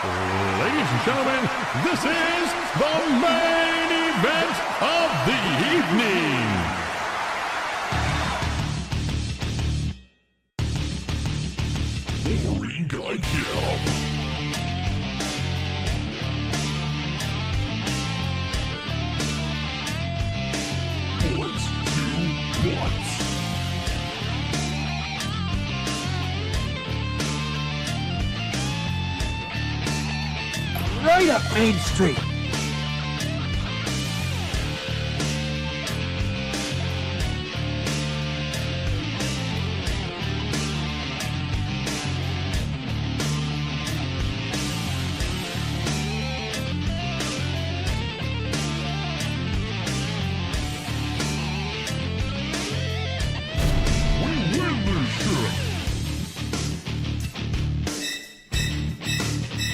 Ladies and gentlemen, this is the main event of the evening. Wolverine Guy Kill. Boys, 2 once. Right up Main Street.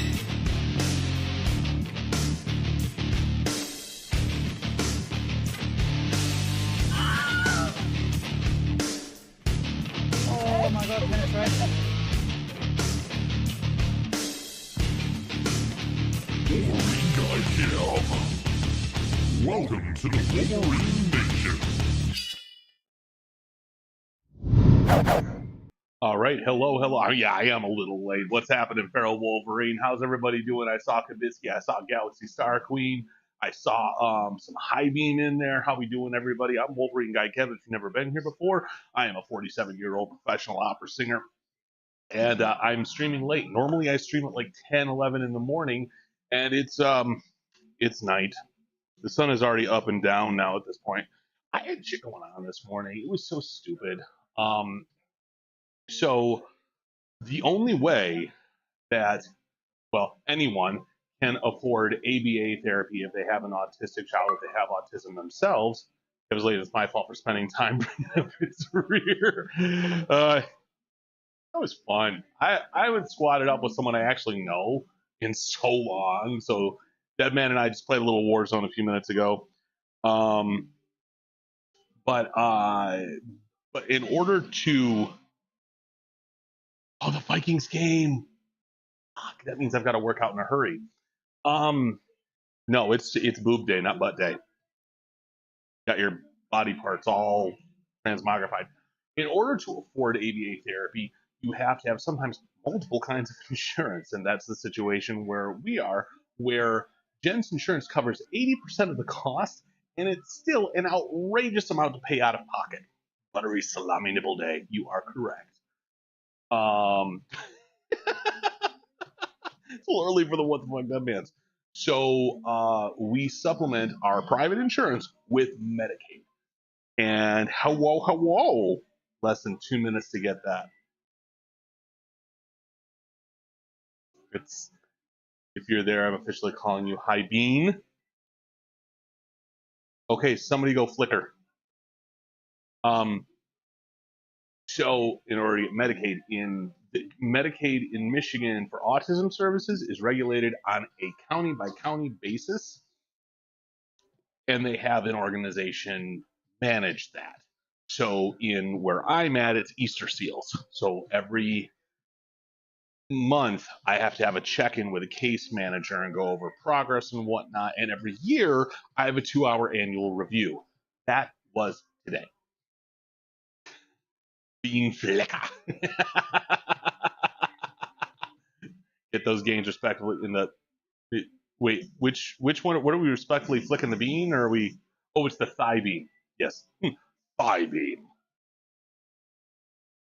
We win this shit. Oh my god, penetration. Wolverine Guy Kill. Welcome to the Wolverine Nation. All right, hello. Yeah, I am a little late. What's happening, Feral Wolverine? How's everybody doing? I saw Kabisky, I saw Galaxy Star Queen, I saw some High Beam in there. How we doing, everybody? I'm Wolverine Guy Kevin. If you've never been here before, I am a 47-year-old professional opera singer, and I'm streaming late. Normally, I stream at like 10, 11 in the morning, and it's night. The sun is already up and down now at this point. I had shit going on this morning. It was so stupid. So the only way that, well, anyone can afford ABA therapy if they have an autistic child, if they have autism themselves. It was late. It's my fault for spending time bringing up his rear. That was fun. I haven't squatted up with someone I actually know in so long. So Deadman and I just played a little Warzone a few minutes ago. But in order to... Oh, the Vikings game. Fuck, that means I've got to work out in a hurry. No, it's boob day, not butt day. Got your body parts all transmogrified. In order to afford ABA therapy, you have to have sometimes multiple kinds of insurance, and that's the situation where we are, where Jen's insurance covers 80% of the cost, and it's still an outrageous amount to pay out of pocket. Buttery salami nibble day. You are correct. It's a little early for the What the Fuck Deadmans. So we supplement our private insurance with Medicaid. And hello, less than 2 minutes to get that. If you're there, I'm officially calling you High Bean. Okay, somebody go Flickr. So in order to get Medicaid in Michigan for autism services is regulated on a county by county basis, and they have an organization manage that. So in where I'm at, it's Easter Seals. So every month I have to have a check-in with a case manager and go over progress and whatnot. And every year I have a 2-hour annual review. That was today. Bean Flecker. Get those gains respectively in the... Wait, which one? What are we respectfully flicking the bean, or are we... Oh, it's the thigh beam. Yes. Thigh beam.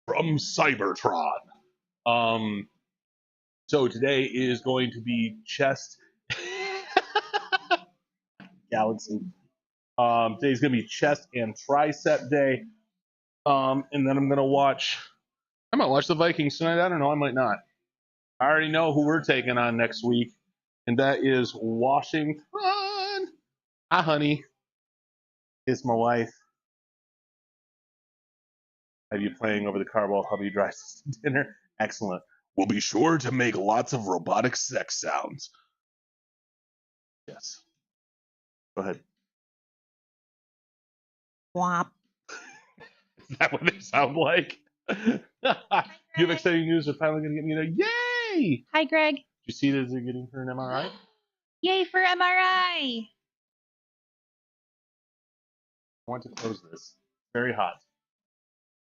From Cybertron. So today is going to be chest... Galaxy. Today's going to be chest and tricep day. And then I'm going to watch... I might watch the Vikings tonight. I don't know. I might not. I already know who we're taking on next week, and that is Washington. Hi, honey. It's my wife. Have you playing over the car while hubby drives to dinner? Excellent. We'll be sure to make lots of robotic sex sounds. Yes. Go ahead. Whop. Is that what they sound like? You have exciting news. They're finally going to get me there. Yay! Hi, Greg. Did You see that they're getting her an MRI? Yay for MRI! I want to close this. Very hot.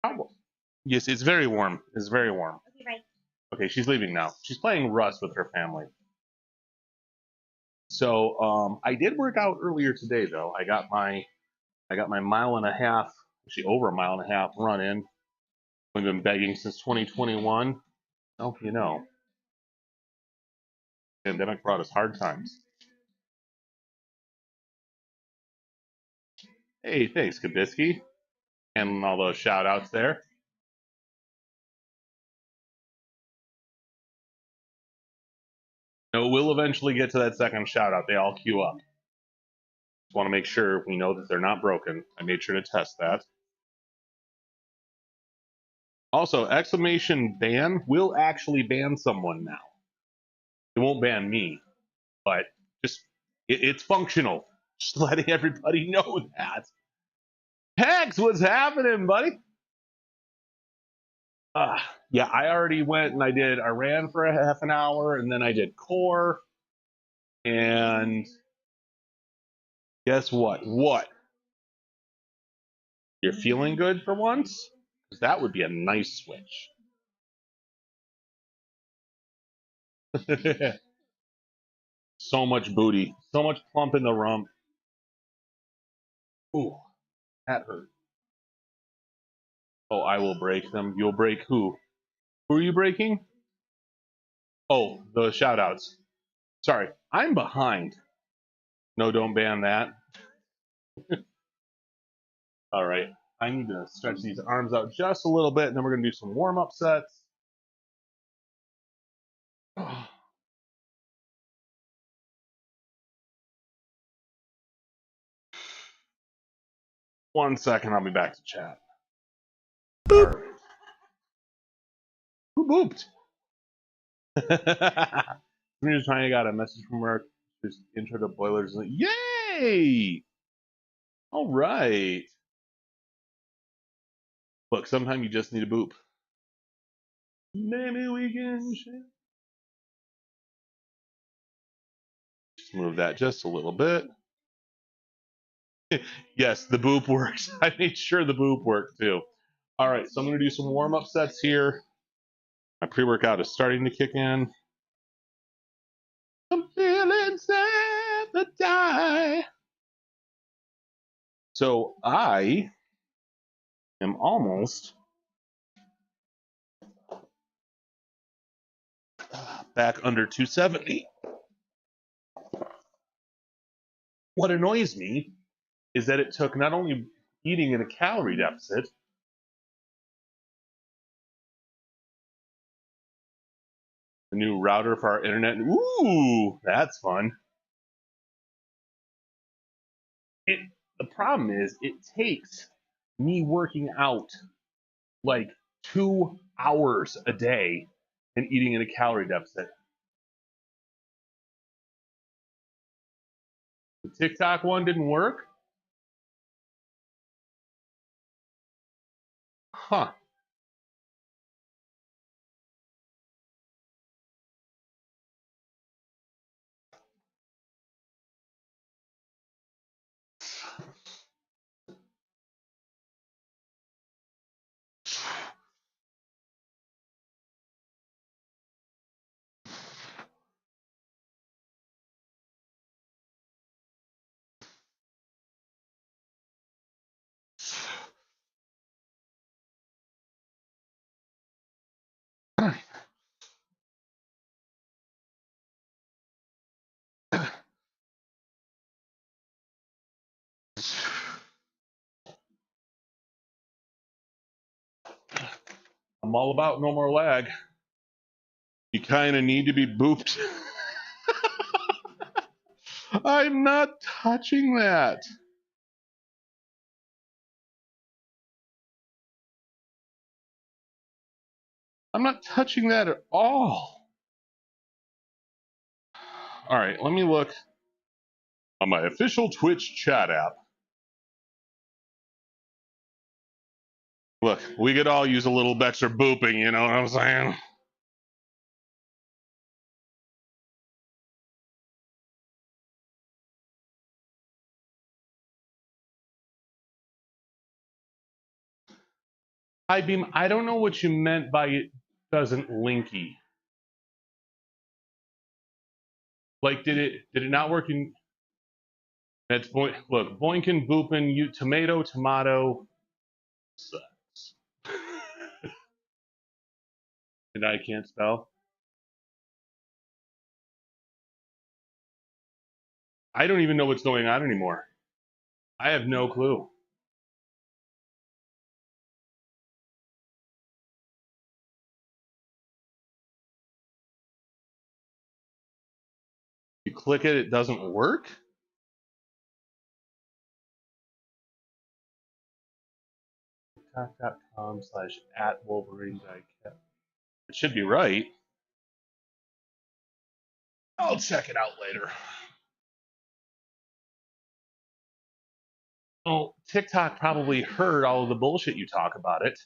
How? Yes, it's very warm. It's very warm. Okay, bye. Okay, she's leaving now. She's playing Rust with her family. So I did work out earlier today, though. I got my mile and a half, actually over a mile and a half run in. We've been begging since 2021. Oh, you know, pandemic brought us hard times. Hey, thanks, Kabisky, and all those shout outs there. No, we'll eventually get to that second shout out. They all queue up. Just want to make sure we know that they're not broken. I made sure to test that. Also, exclamation ban will actually ban someone now. It won't ban me, but just it's functional. Just letting everybody know that. Hex, what's happening, buddy? Yeah, I already went and I ran for a half an hour, and then I did core. And guess what? What? You're feeling good for once? Because that would be a nice switch. So much booty. So much plump in the rump. Ooh, that hurt. Oh, I will break them. You'll break who? Who are you breaking? Oh, the shout outs. Sorry, I'm behind. No, don't ban that. All right, I need to stretch these arms out just a little bit, and then we're going to do some warm-up sets. One second, I'll be back to chat. Boop. Right. Who booped? I'm just trying to got a message from work. Just intro to boilers. Yay! All right. Look, sometimes you just need a boop. Maybe we can share. Just move that just a little bit. Yes, the boop works. I made sure the boop worked too. All right, so I'm going to do some warm-up sets here. My pre-workout is starting to kick in. I'm feeling sad to die. So I am almost back under 270. What annoys me is that it took not only eating in a calorie deficit, the new router for our internet. Ooh, that's fun. The problem is it takes me working out like 2 hours a day and eating in a calorie deficit. The TikTok one didn't work? Huh. I'm all about no more lag. You kind of need to be booped. I'm not touching that. I'm not touching that at all. All right, let me look on my official Twitch chat app. Look, we could all use a little extra booping, you know what I'm saying? Hi Beam, I don't know what you meant by it doesn't linky. Like, did it not work in? That's look, boinkin, boopin, you tomato sucks. And I can't spell. I don't even know what's going on anymore. I have no clue. You click it, it doesn't work. TikTok.com/@Wolverine. It should be right. I'll check it out later. Oh, TikTok probably heard all of the bullshit you talk about it.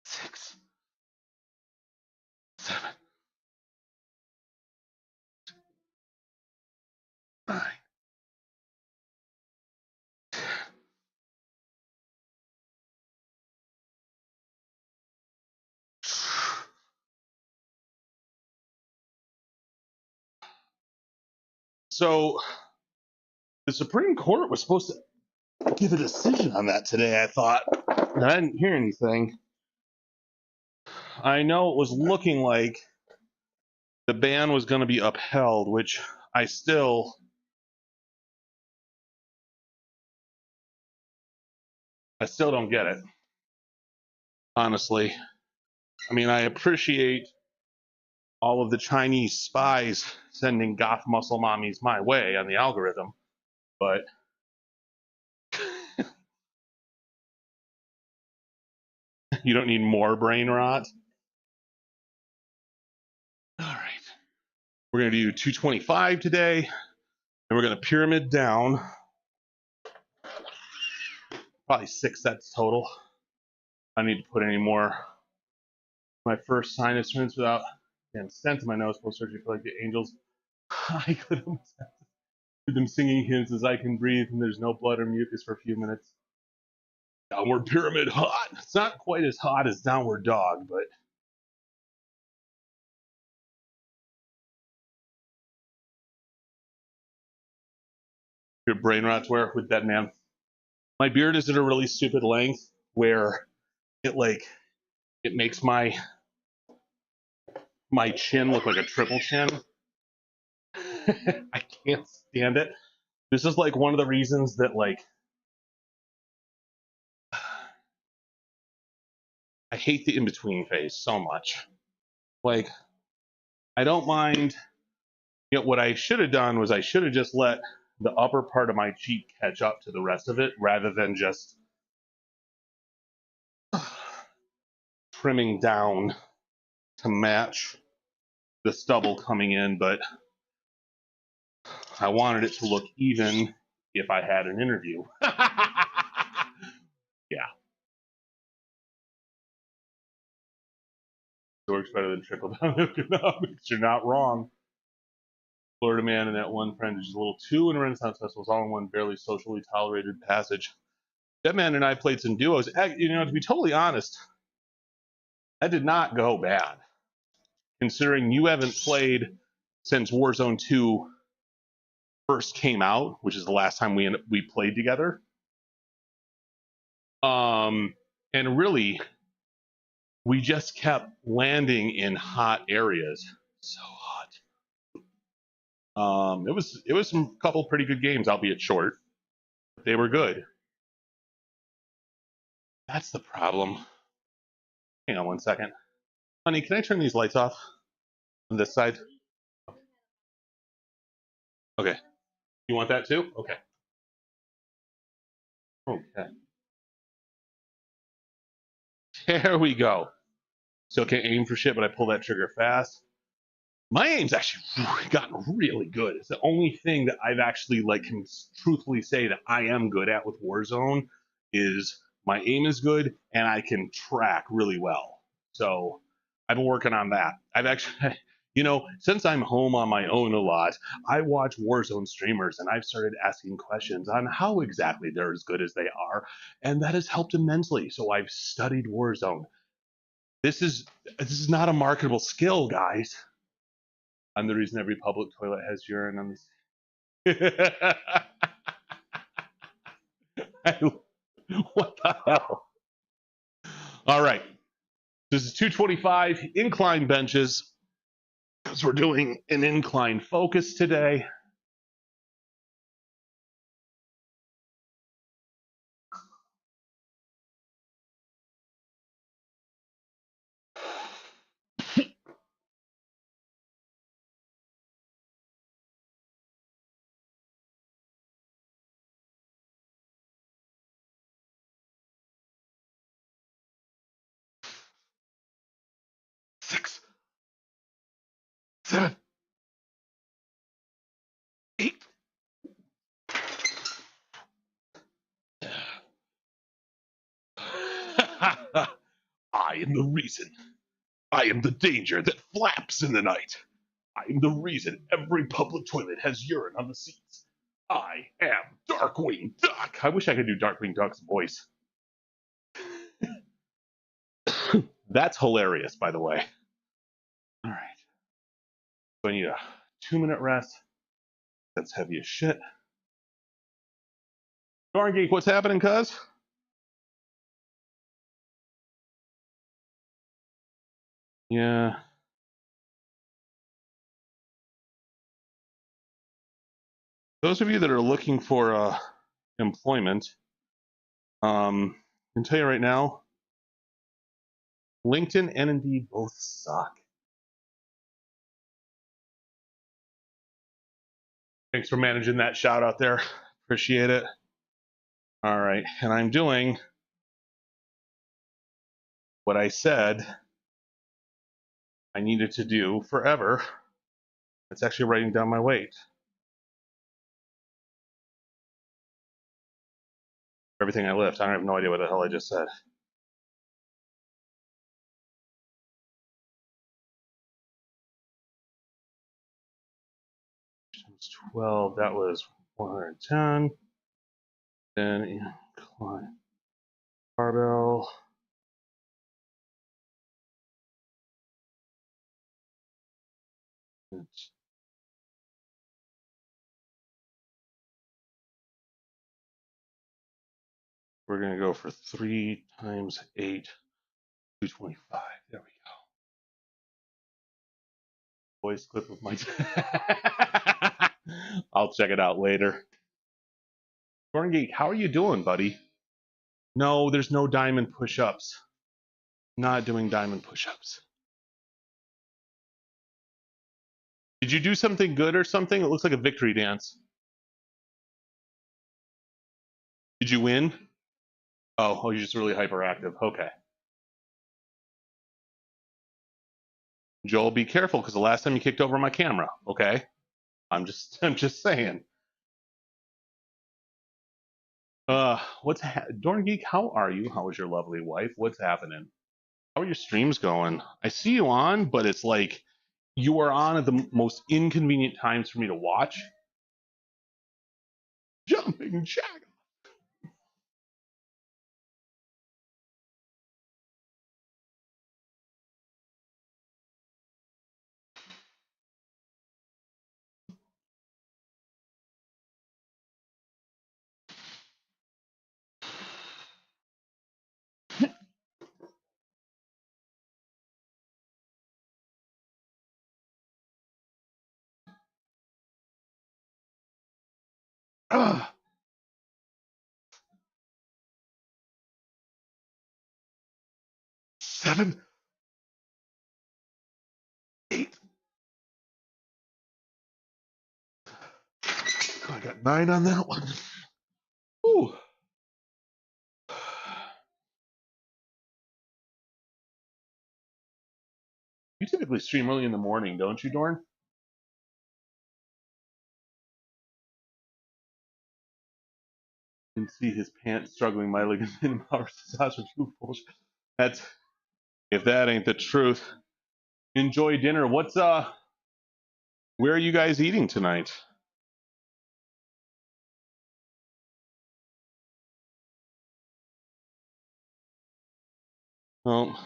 Six, 7, 9. So the Supreme Court was supposed to give a decision on that today, I thought. And I didn't hear anything. I know it was looking like the ban was going to be upheld, which I still don't get it. Honestly. I mean, I appreciate all of the Chinese spies sending goth muscle mommies my way on the algorithm, but you don't need more brain rot. All right. We're going to do 225 today, and we're going to pyramid down. Probably 6 sets total. I need to put any more. My first sinus rinse without stent in my nose post surgery for like the angels. I could have them singing hymns as I can breathe, and there's no blood or mucus for a few minutes. Downward pyramid hot. It's not quite as hot as downward dog, but your brain rot's where with Dead Man. My beard is at a really stupid length where it makes my chin look like a triple chin. I can't stand it. This is like one of the reasons that I hate the in-between phase so much. Like, I don't mind. You know, what I should have done was I should have just let the upper part of my cheek catch up to the rest of it rather than just trimming down to match the stubble coming in, but I wanted it to look even if I had an interview. Yeah. It works better than trickle down economics. You're not wrong. Florida Man and that one friend is just a little two in a Renaissance Festival, all in one barely socially tolerated passage. That man and I played some duos. You know, to be totally honest, that did not go bad. Considering you haven't played since Warzone 2 first came out, which is the last time we played together. And really, we just kept landing in hot areas. So hot. It was some couple pretty good games, albeit short. They were good. That's the problem. Hang on one second. Honey, can I turn these lights off on this side? Okay. You want that too? Okay. Okay. There we go. Still can't aim for shit, but I pull that trigger fast. My aim's actually gotten really good. It's the only thing that I've actually can truthfully say that I am good at with Warzone is my aim is good and I can track really well. So I've been working on that. I've actually, since I'm home on my own a lot, I watch Warzone streamers and I've started asking questions on how exactly they're as good as they are, and that has helped immensely. So I've studied Warzone. This is not a marketable skill, guys. I'm the reason every public toilet has urine on this. What the hell? All right. This is 225 incline benches because we're doing an incline focus today. Six, seven, eight. I am the reason. I am the danger that flaps in the night. I am the reason every public toilet has urine on the seats. I am Darkwing Duck. I wish I could do Darkwing Duck's voice. That's hilarious, by the way. All right. So I need a 2-minute rest. That's heavy as shit. Darn Geek, what's happening, cuz? Yeah. Those of you that are looking for employment, I can tell you right now, LinkedIn and Indeed both suck. Thanks for managing that shout out there. Appreciate it. All right, and I'm doing what I said I needed to do forever. It's actually writing down my weight. Everything I lift. I have no idea what the hell I just said. Times 12, that was 110. Then incline barbell. We're going to go for 3 times 8, 225. There we go. Voice clip of my. I'll check it out later. Corn Geek, how are you doing, buddy? No, there's no diamond push-ups. Not doing diamond push-ups. Did you do something good or something? It looks like a victory dance. Did you win? Oh, you're just really hyperactive. Okay. Joel, be careful because the last time you kicked over my camera. Okay. I'm just saying. Dorn Geek, how are you? How is your lovely wife? What's happening? How are your streams going? I see you on, but it's like you are on at the most inconvenient times for me to watch. Jumping jack. Ugh. Seven, 8. I got 9 on that one. Ooh. You typically stream early in the morning, don't you, Dorn? can see his pants struggling mightily in power sausage bullshit. That's if that ain't the truth. Enjoy dinner. What's where are you guys eating tonight? Well,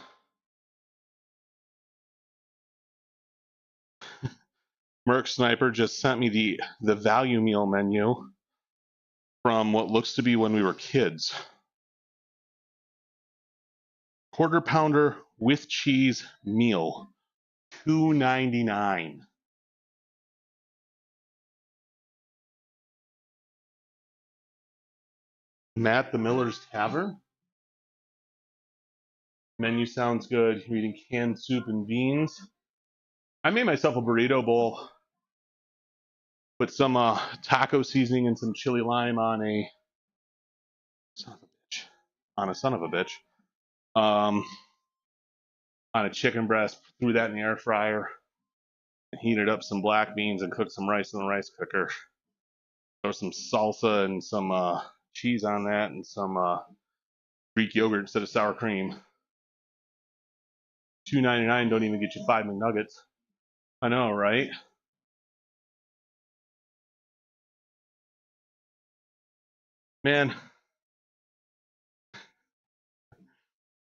Merc Sniper just sent me the value meal menu from what looks to be when we were kids. Quarter pounder with cheese meal, $2.99. Matt the Miller's Tavern. Menu sounds good. You're eating canned soup and beans. I made myself a burrito bowl. Put some taco seasoning and some chili lime on a son of a bitch. On a son of a bitch. On a chicken breast. Threw that in the air fryer. And heated up some black beans and cooked some rice in the rice cooker. Throw some salsa and some cheese on that and some Greek yogurt instead of sour cream. $2.99 don't even get you 5 McNuggets. I know, right? Man,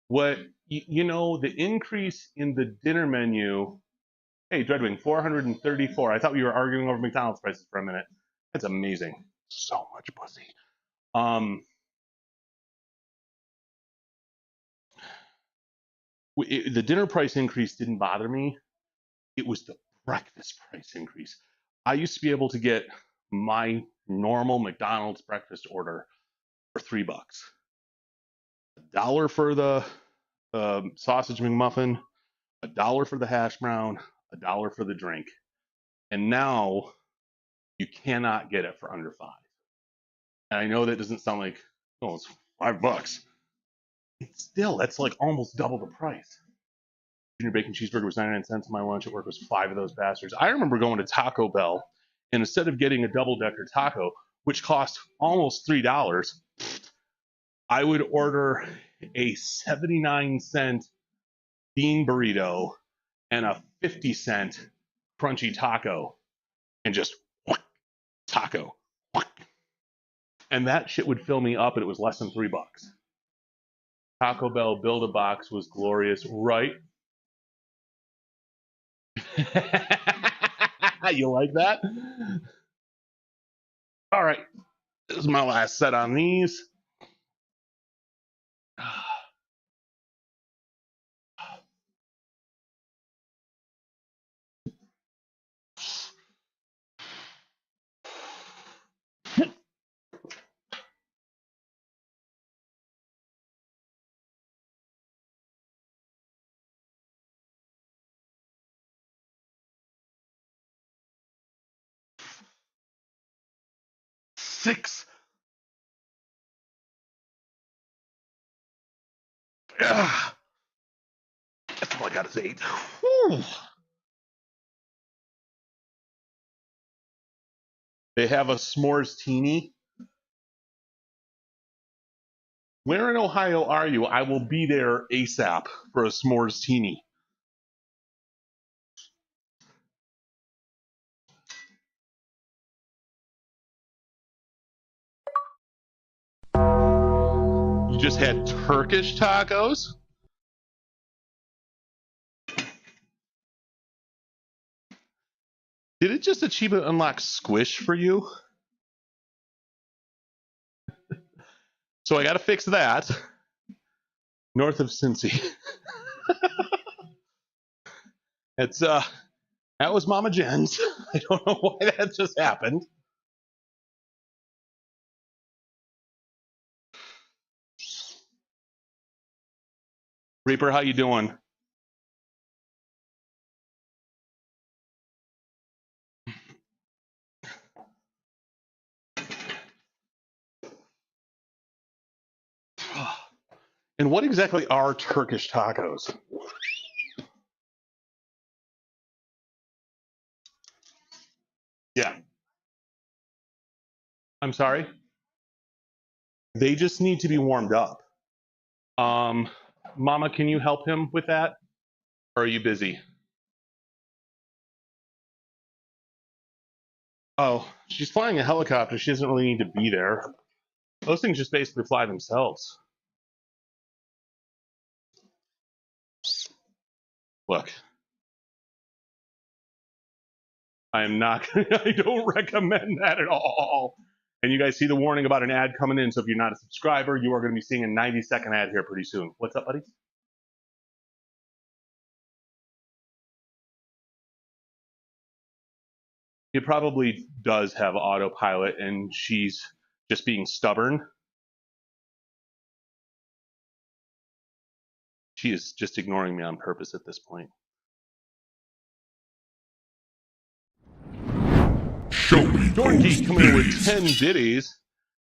what you know, the increase in the dinner menu. Hey, Dreadwing, 434. I thought we were arguing over McDonald's prices for a minute. That's amazing. So much pussy. The dinner price increase didn't bother me. It was the breakfast price increase. I used to be able to get my normal McDonald's breakfast order for $3. $1 for the sausage McMuffin, $1 for the hash brown, $1 for the drink. And now you cannot get it for under $5. And I know that doesn't sound like, oh, it's $5. It's still, that's like almost double the price. Junior bacon cheeseburger was 99 cents. My lunch at work was 5 of those bastards. I remember going to Taco Bell, and instead of getting a double-decker taco, which cost almost $3, I would order a 79-cent bean burrito and a 50-cent crunchy taco, and just taco. And that shit would fill me up, and it was less than $3. Taco Bell Build-A-Box was glorious, right? You like that? All right, this is my last set on these. Six. That's all I got is 8. Whew. They have a s'mores teeny. Where in Ohio are you? I will be there ASAP for a s'mores teeny. You just had Turkish tacos? Did it just achieve an unlock squish for you? So I got to fix that. North of Cincy. It's that was Mama Jen's. I don't know why that just happened. Reaper, how you doing? And what exactly are Turkish tacos? Yeah. I'm sorry? They just need to be warmed up. Mama, can you help him with that? Or are you busy? Oh, she's flying a helicopter. She doesn't really need to be there. Those things just basically fly themselves. Look. I am not, I don't recommend that at all. And you guys see the warning about an ad coming in. So if you're not a subscriber, you are going to be seeing a 90-second ad here pretty soon. What's up, buddy? It probably does have autopilot and she's just being stubborn. She is just ignoring me on purpose at this point. Show me Jordan those Geek coming in with titties. 10 ditties.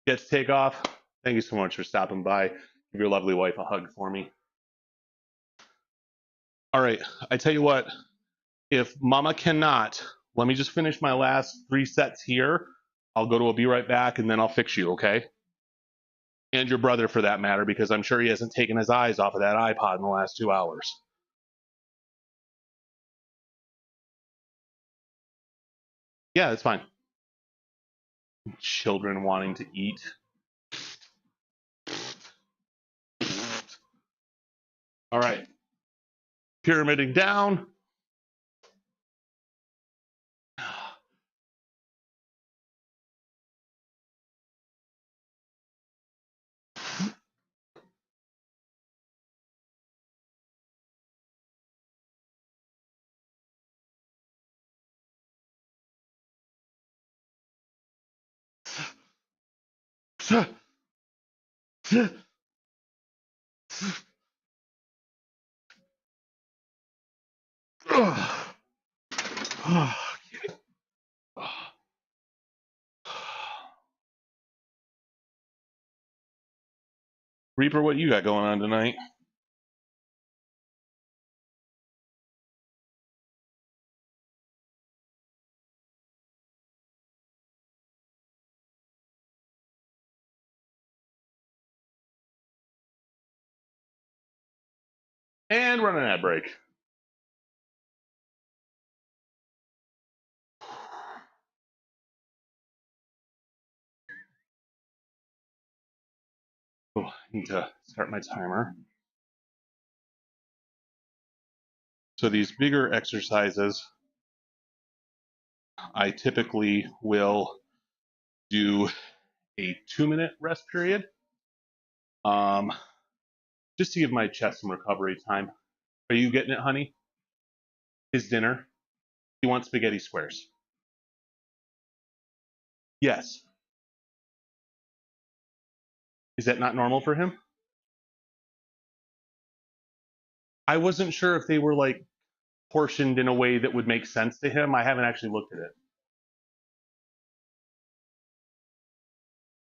Get to take off. Thank you so much for stopping by. Give your lovely wife a hug for me. All right, I tell you what, if Mama cannot, let me just finish my last 3 sets here. I'll go to a be right back and then I'll fix you, okay? And your brother for that matter, because I'm sure he hasn't taken his eyes off of that iPod in the last 2 hours. Yeah, that's fine. Children wanting to eat. All right. Pyramiding down. Reaper, what you got going on tonight? And run an ad break. Oh, I need to start my timer. So these bigger exercises, I typically will do a 2-minute rest period, just to give my chest some recovery time. Are you getting it, honey? His dinner, he wants spaghetti squares. Yes. Is that not normal for him? I wasn't sure if they were like portioned in a way that would make sense to him. I haven't actually looked at it.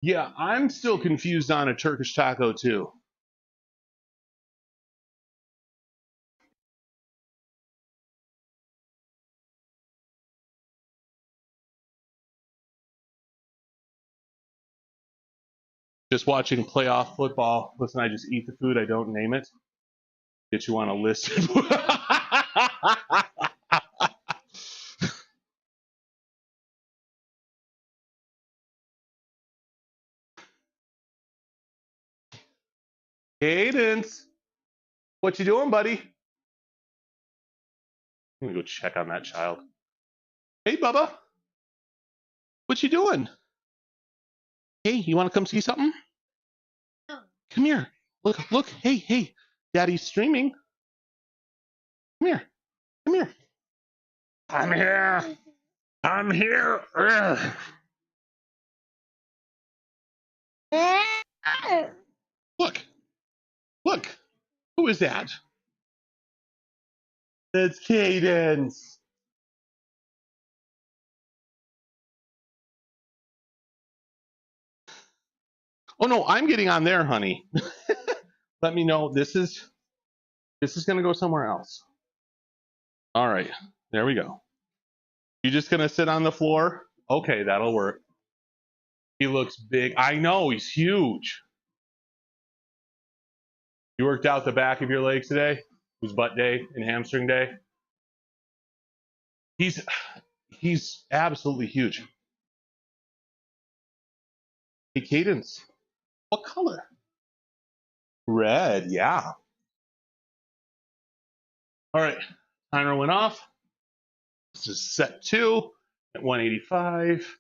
Yeah, I'm still confused on a Turkish taco too. Just watching playoff football. Listen, I just eat the food, I don't name it. Get you on a list. Cadence, what you doing, buddy? I'm gonna go check on that child. Hey, Bubba, what you doing? Hey, you want to come see something? No. Come here. Look, look. Hey, hey, Daddy's streaming. Come here. Come here. I'm here. I'm here. Ugh. Look. Look. Who is that? That's Cadence. Oh no, I'm getting on there, honey. Let me know. This is gonna go somewhere else. All right, there we go. You just gonna sit on the floor? Okay, that'll work. He looks big. I know, he's huge. You worked out the back of your legs today? It was butt day and hamstring day. He's absolutely huge. Hey, Cadence, what color? Red, yeah. All right, timer went off. This is set 2 at 185.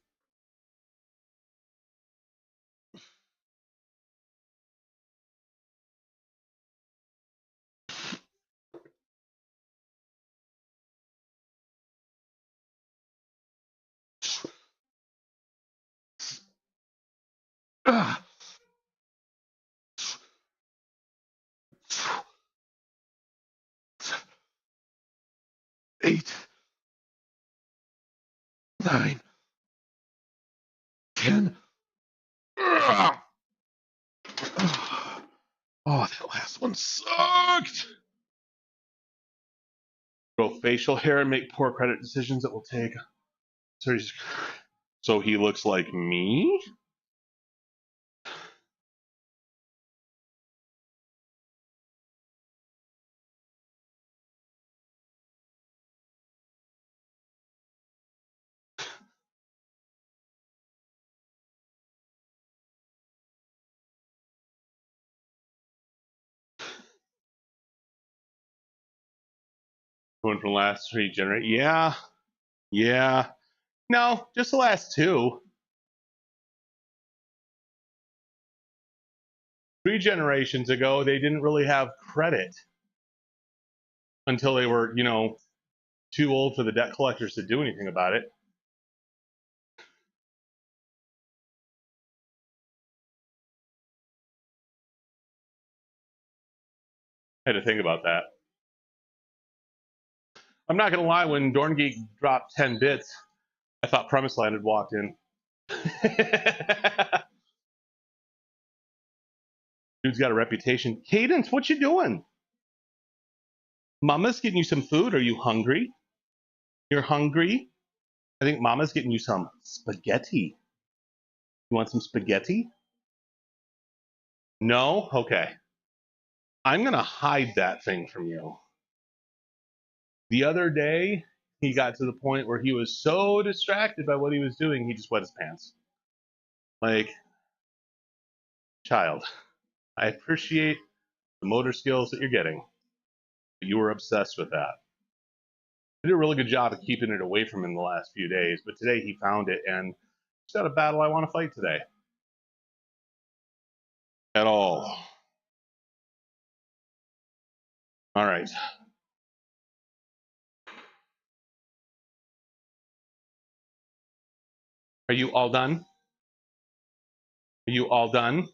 Ah. 8, 9, 10. Ah. Oh, that last one sucked. Grow facial hair and make poor credit decisions that will take. So he looks like me? Going from the last 3 generate. Yeah. No, just the last 2. 3 generations ago, they didn't really have credit until they were, too old for the debt collectors to do anything about it. I had to think about that. I'm not going to lie, when Dorngeek dropped 10 bits, I thought Premise Land had walked in. Dude's got a reputation. Cadence, what you doing? Mama's getting you some food. Are you hungry? You're hungry? I think Mama's getting you some spaghetti. You want some spaghetti? No? Okay. I'm going to hide that thing from you. The other day, he got to the point where he was so distracted by what he was doing, he just wet his pants. Like, child, I appreciate the motor skills that you're getting, but you were obsessed with that. I did a really good job of keeping it away from him the last few days, but today he found it, and it's got a battle I want to fight today. At all. All right. Are you all done? Are you all done?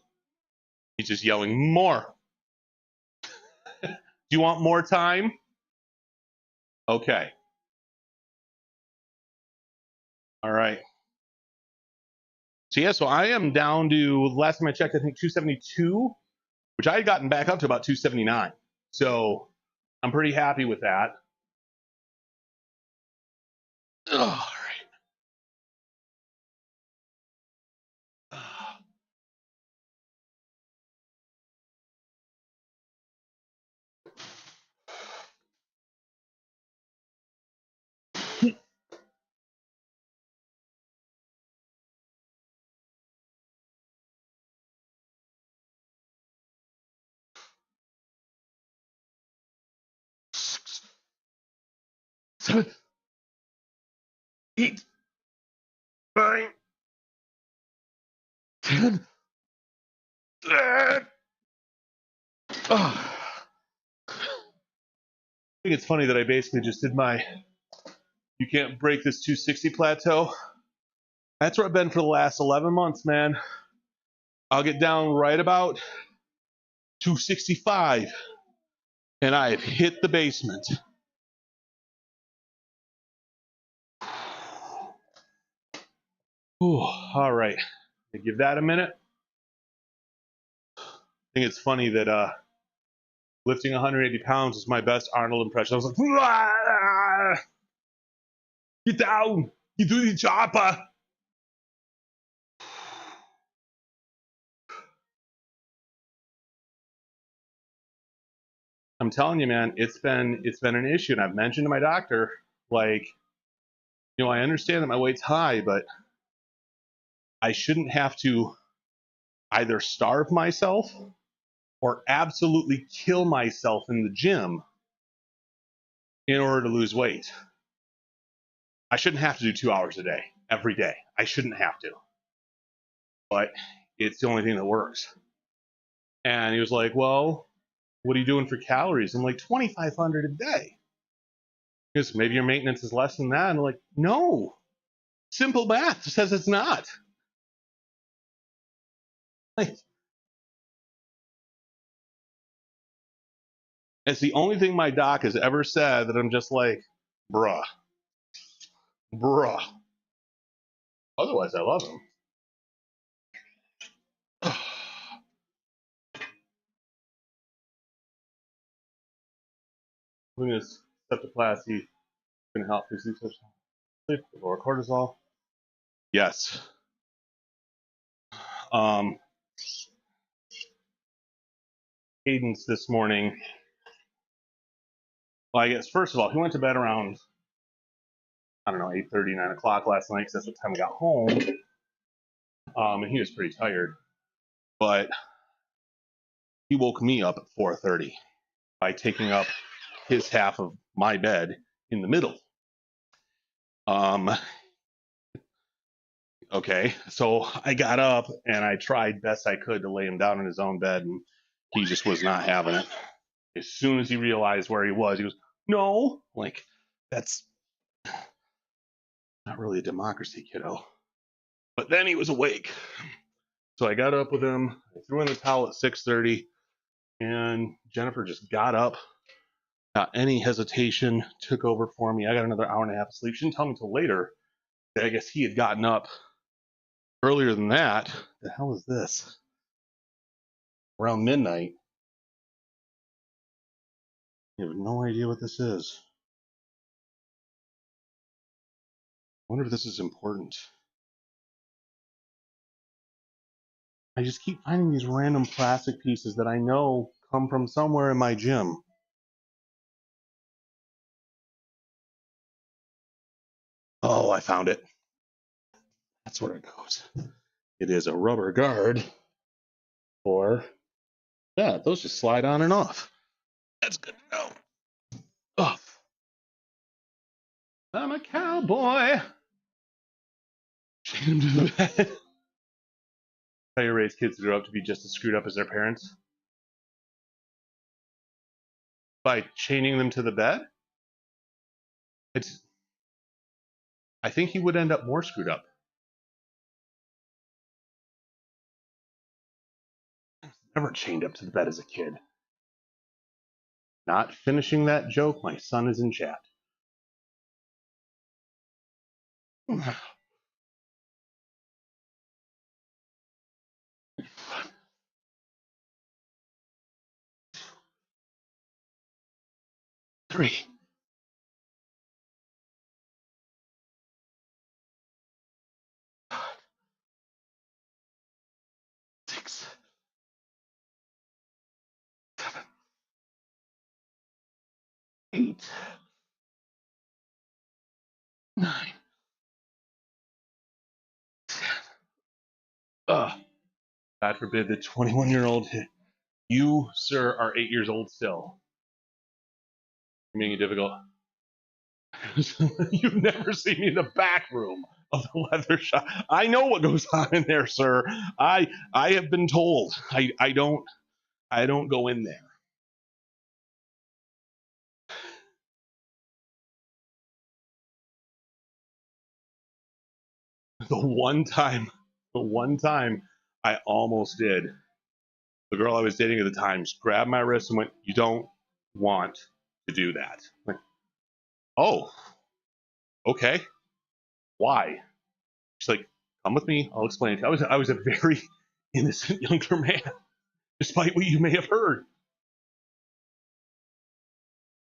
He's just yelling, more. Do you want more time? Okay. All right. So yeah, so I am down to, last time I checked, I think 272, which I had gotten back up to about 279. So I'm pretty happy with that. All right. Six, 7, 8, 9, 10. I think it's funny that I basically just did my, you can't break this 260 plateau. That's where I've been for the last 11 months, man. I'll get down right about 265, and I've hit the basement. Ooh, all right, give that a minute. I think it's funny that lifting 180 pounds is my best Arnold impression. I was like, "Wah! Get down, you do the chopper." I'm telling you, man, it's been an issue, and I've mentioned to my doctor, like, you know, I understand that my weight's high, but I shouldn't have to either starve myself or absolutely kill myself in the gym in order to lose weight. I shouldn't have to do 2 hours a day, every day. I shouldn't have to. But it's the only thing that works. And he was like, well, what are you doing for calories? I'm like, 2,500 a day. He goes, maybe your maintenance is less than that. And I'm like, no. Simple math says it's not. Like, it's the only thing my doc has ever said that I'm just like, bruh. Otherwise, I love him. Look at this septoplasty can help reduce sleep, lower cortisol. Yes. Cadence this morning. Well, I guess first of all, he went to bed around, I don't know, 8:30, 9 o'clock last night because that's what time we got home. And he was pretty tired. But he woke me up at 4:30 by taking up his half of my bed in the middle. Okay, so I got up and I tried best I could to lay him down in his own bed, and he just was not having it. As soon as he realized where he was, no, like, that's not really a democracy, kiddo. But then he was awake. So I got up with him, I threw in the towel at 6:30, and Jennifer just got up, without any hesitation, took over for me. I got another hour and a half of sleep. She didn't tell me until later that I guess he had gotten up earlier than that. The hell is this? Around midnight. I have no idea what this is. I wonder if this is important. I just keep finding these random plastic pieces that I know come from somewhere in my gym. Oh, I found it. That's where it goes. It is a rubber guard for, yeah, those just slide on and off. That's good to know. Oh, I'm a cowboy. Chain him to the bed. How you raise kids to grow up to be just as screwed up as their parents? By chaining them to the bed? I think he would end up more screwed up. Never chained up to the bed as a kid. Not finishing that joke, my son is in chat. Three. Six. 7. 8. 9. 10. God forbid the 21-year-old hit. You, sir, are 8 years old still. You're making it difficult. You've never seen me in the back room of the leather shop. I know what goes on in there, sir. I have been told. I don't go in there. The one time I almost did. The girl I was dating at the time just grabbed my wrist and went, "You don't want to do that." I'm like, oh, okay. Why? She's like, "Come with me. I'll explain it." I was a very innocent younger man, despite what you may have heard.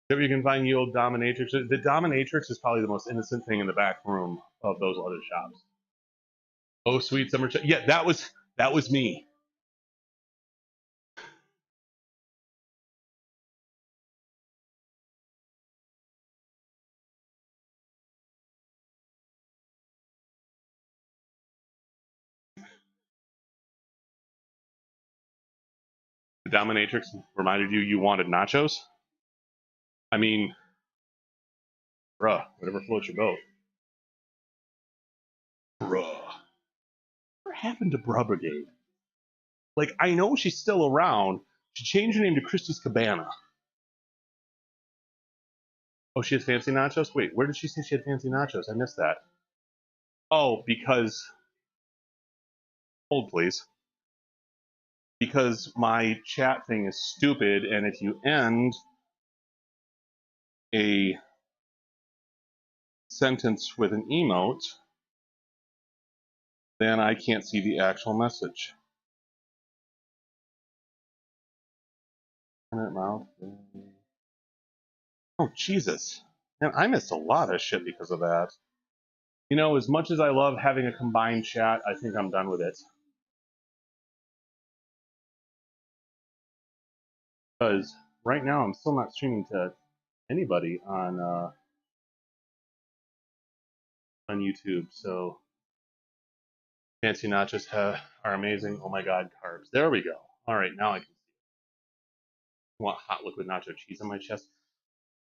If you can find you old dominatrix, the dominatrix is probably the most innocent thing in the back room of those leather shops. Oh, sweet summer. Yeah, that was me. The dominatrix reminded you wanted nachos? I mean, bruh, whatever floats your boat. Bruh. What happened to Bruh Brigade? Like, I know she's still around. She changed her name to Christie's Cabana. Oh, she has fancy nachos? Wait, where did she say she had fancy nachos? I missed that. Oh, because... Hold, please. Because my chat thing is stupid, and if you end a sentence with an emote, then I can't see the actual message. Oh, Jesus. Man, I missed a lot of shit because of that. You know, as much as I love having a combined chat, I think I'm done with it. Because right now I'm still not streaming to anybody on YouTube, so fancy nachos are amazing. Oh my god, carbs. There we go. All right, now I can see it. I want hot liquid nacho cheese on my chest.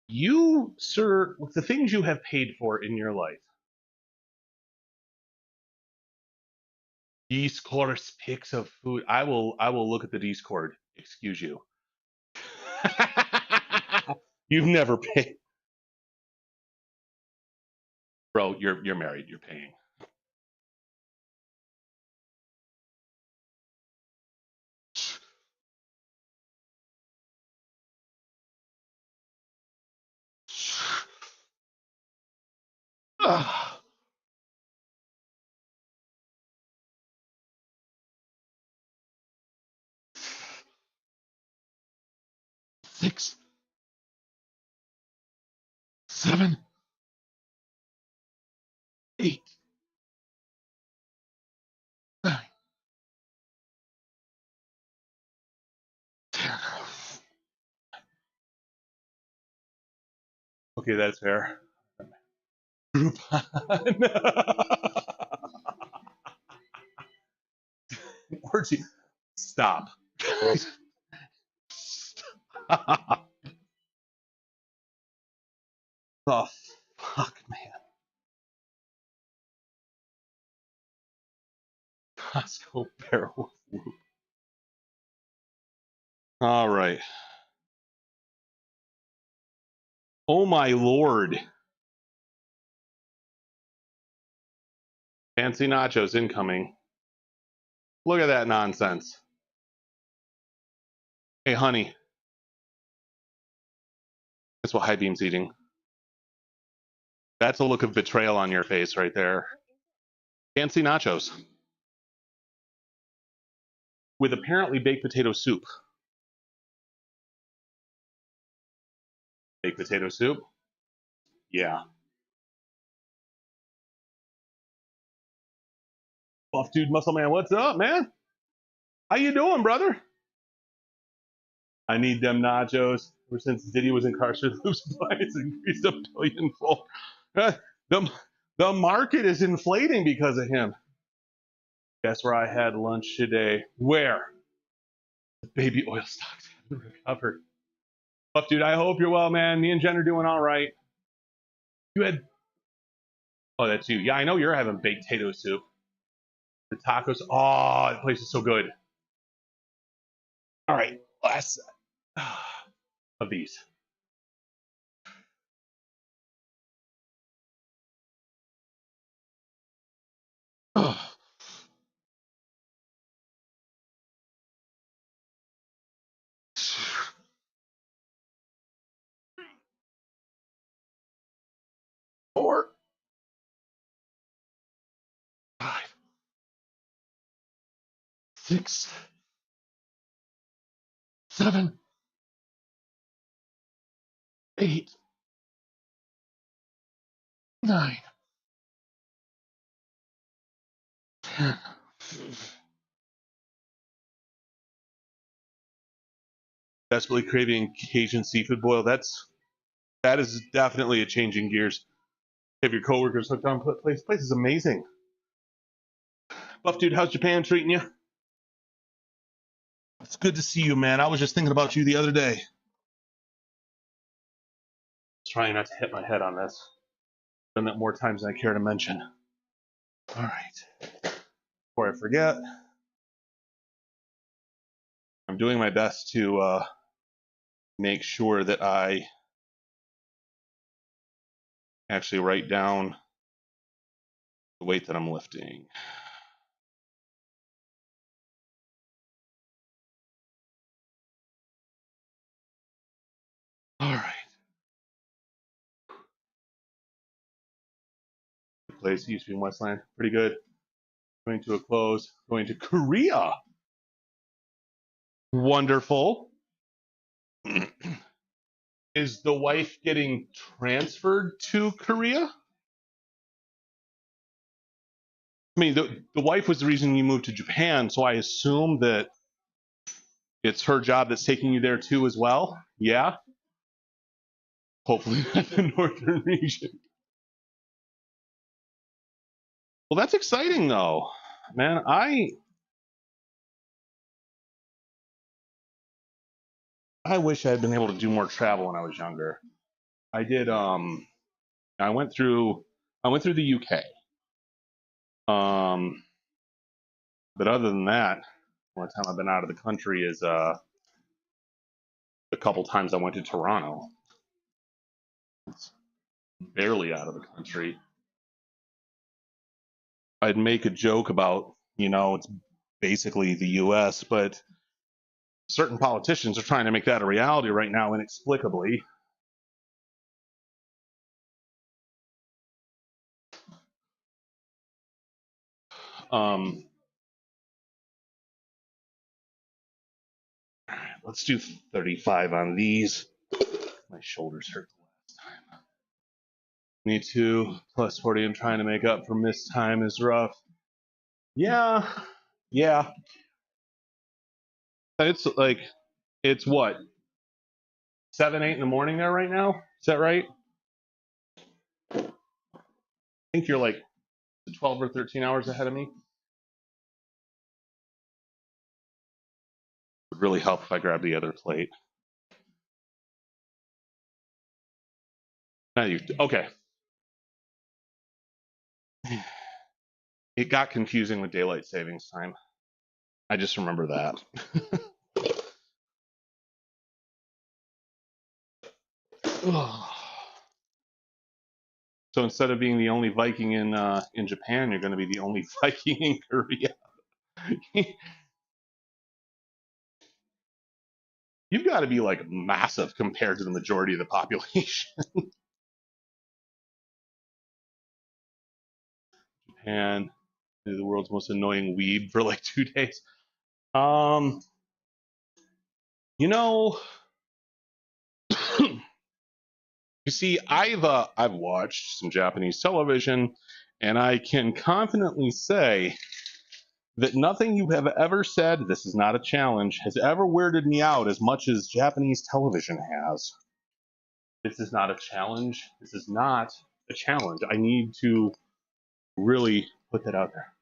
You, sir, with the things you have paid for in your life, Discourse pics of food. I will look at the Discord. Excuse you. You've never paid. Bro, you're married, you're paying. Ugh. Six, 7, 8, 9, 10. Okay, that's fair. Groupon. Orgy. Stop. Stop. Oh, fuck, man. Costco barrel loop. All right. Oh, my lord. Fancy nachos incoming. Look at that nonsense. Hey, honey. That's what High Beam's eating. That's a look of betrayal on your face right there. Fancy nachos. With apparently baked potato soup. Baked potato soup? Yeah. Buff Dude Muscle Man, what's up, man? How you doing, brother? I need them nachos. Ever since Diddy was incarcerated, Loop supply has increased a billionfold. The market is inflating because of him. Guess where I had lunch today? Where? The baby oil stocks haven't recovered. Buff Dude, I hope you're well, man. Me and Jen are doing all right. You had... Oh, that's you. Yeah, I know you're having baked potato soup. The tacos. Oh, that place is so good. All right, last of these. Oh. 4, 5, 6, 7, 8, 9, 10. Desperately craving Cajun seafood boil. That is definitely a change in gears. Have your coworkers hooked on place? Place is amazing. Buff Dude, how's Japan treating you? It's good to see you, man. I was just thinking about you the other day. Trying not to hit my head on this. Done that more times than I care to mention. All right. Before I forget, I'm doing my best to make sure that I actually write down the weight that I'm lifting. All right. Good place used to be in Westland. Pretty good. Going to a close. Going to Korea. Wonderful. Is the wife getting transferred to Korea? I mean, the wife was the reason you moved to Japan, so I assume that it's her job that's taking you there too as well? Yeah? Hopefully not the northern region. Well, that's exciting though. Man, I wish I had been able to do more travel when I was younger. I did I went through the UK. But other than that, the only time I've been out of the country is a couple times I went to Toronto. It's barely out of the country. I'd make a joke about, it's basically the US, but certain politicians are trying to make that a reality right now inexplicably. Let's do 35 on these. My shoulders hurt the last time. Me too. Plus 40 I'm trying to make up for missed time is rough. Yeah. It's what? 7, 8 in the morning there right now? Is that right? I think you're like 12 or 13 hours ahead of me. Would really help if I grab the other plate. Okay. It got confusing with daylight savings time. I just remember that. So instead of being the only Viking in Japan, you're going to be the only Viking in Korea. You've got to be like massive compared to the majority of the population. Japan, the world's most annoying weeb for like 2 days. You see, I've watched some Japanese television, and I can confidently say that nothing you have ever said, this is not a challenge, has ever weirded me out as much as Japanese television has. This is not a challenge. This is not a challenge. I need to really put that out there.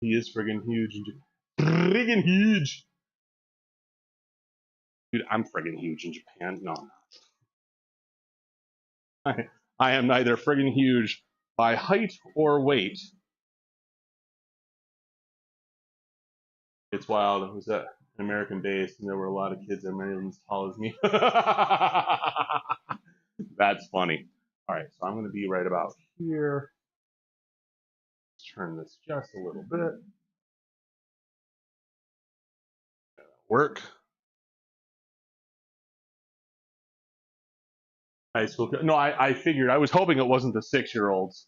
He is friggin' huge. Friggin' huge. Dude, I'm friggin' huge in Japan. No, I'm not. I am neither friggin' huge by height or weight. It's wild. It was an American base, and there were a lot of kids, and many of them as tall as me. That's funny. All right, so I'm going to be right about here. Let's turn this just a little bit. Work. High school. No, I figured. I was hoping it wasn't the 6-year-olds.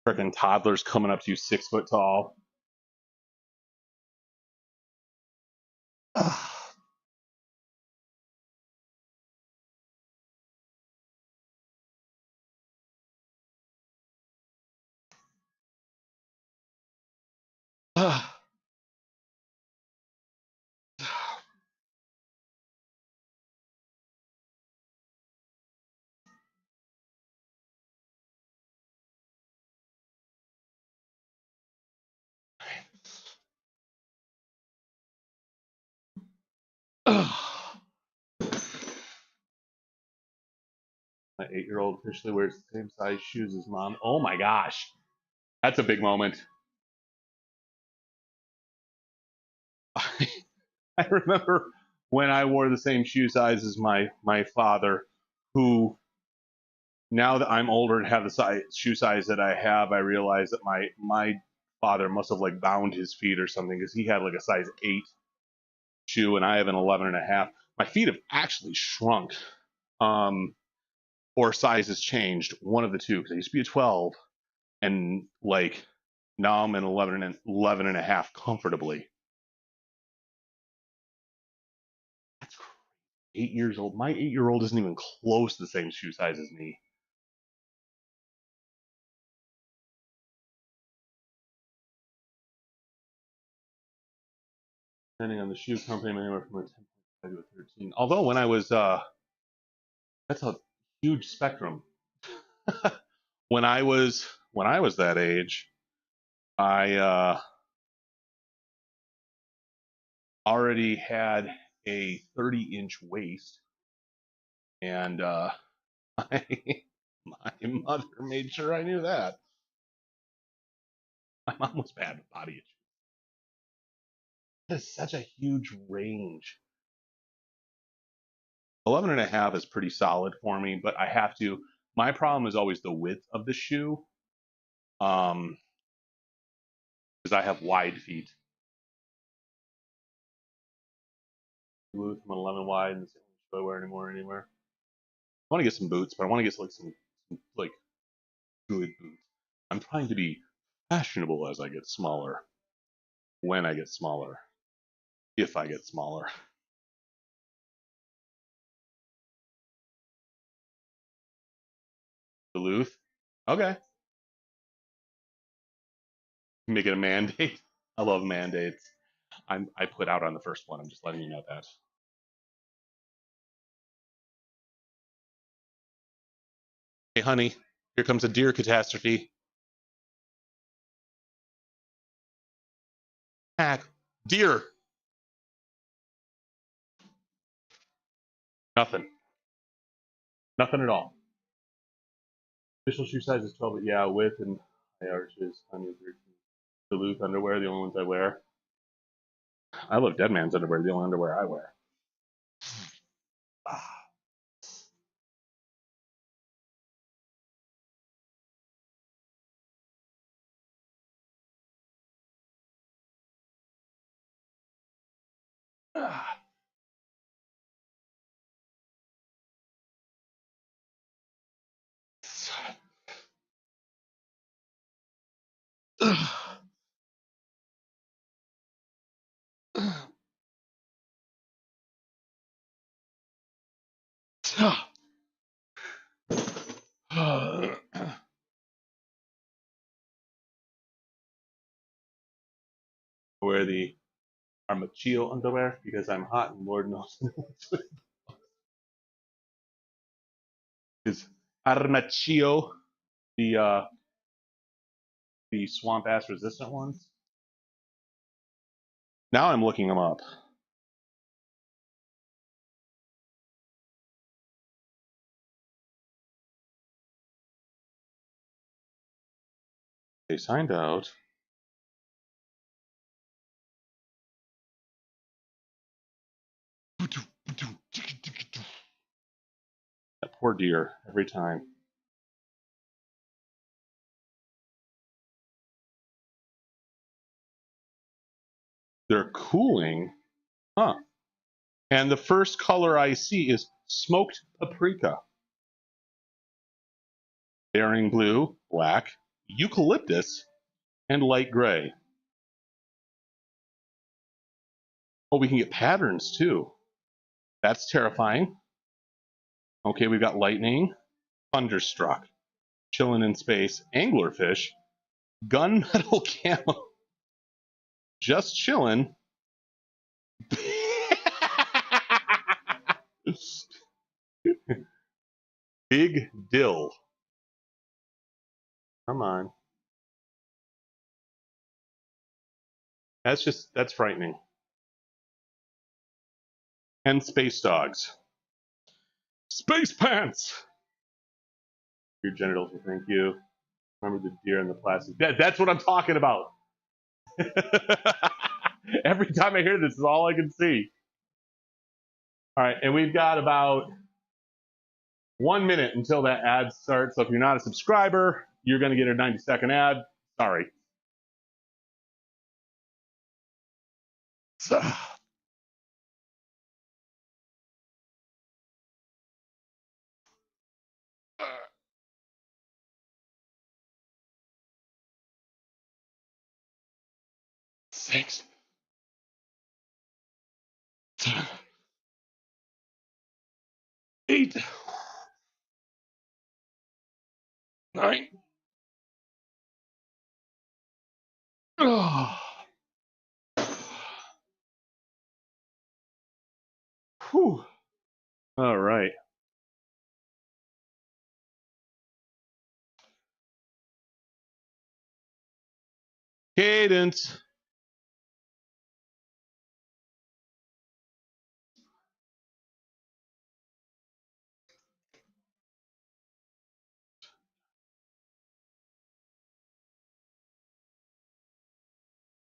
Freaking toddlers coming up to you 6 foot tall. My 8-year-old officially wears the same size shoes as mom. Oh my gosh. That's a big moment. I remember when I wore the same shoe size as my father, who, now that I'm older and have the shoe size that I have, I realize that my father must have like bound his feet or something, because he had like a size 8 shoe and I have an 11 and a half. My feet have actually shrunk, or size has changed, one of the two, because I used to be a 12 and like now I'm an 11 and a half comfortably. That's crazy. 8 years old. My 8-year-old isn't even close to the same shoe size as me. Depending on the shoe company, anywhere from a 10.5 to a 13. Although when I was, that's a huge spectrum. when I was that age, I already had a 30-inch waist, and my mother made sure I knew that. My mom was bad with body issues. That is such a huge range. 11 and a half is pretty solid for me, but I have to, my problem is always the width of the shoe. Because I have wide feet. Blue from 11 wide, and the same shoe I wear anywhere. I want to get some boots, but I want to get like some like good boots. I'm trying to be fashionable as I get smaller. When I get smaller, if I get smaller. Duluth. Okay. Make it a mandate. I love mandates. I put out on the first one. I'm just letting you know that. Hey, honey, here comes a deer catastrophe. Hack. Deer. Nothing. Nothing at all. Official shoe size is 12, but yeah, width and high arches. Honey is 13. Duluth underwear, the only ones I wear. I love Dead Man's underwear, the only underwear I wear. Ah. Ah. Wear the Armachillo underwear because I'm hot and Lord knows is Armachillo the swamp ass resistant ones. Now I'm looking them up. They signed out. That poor deer every time. They're cooling. Huh. And the first color I see is smoked paprika. Daring blue, black, eucalyptus, and light gray. Oh, we can get patterns too. That's terrifying. Okay, we've got lightning, thunderstruck, chilling in space, anglerfish, gunmetal camo, just chilling. Big dill. Come on. That's frightening. and space dogs. Space pants. Your genitals will thank you. Remember the deer and the plastic. That's what I'm talking about. Every time I hear this is all I can see. All right, and we've got about 1 minute until that ad starts. So if you're not a subscriber, you're going to get a 90-second ad. Sorry. So, six, 7, 8, 9. Oh. Whew. All right. Cadence.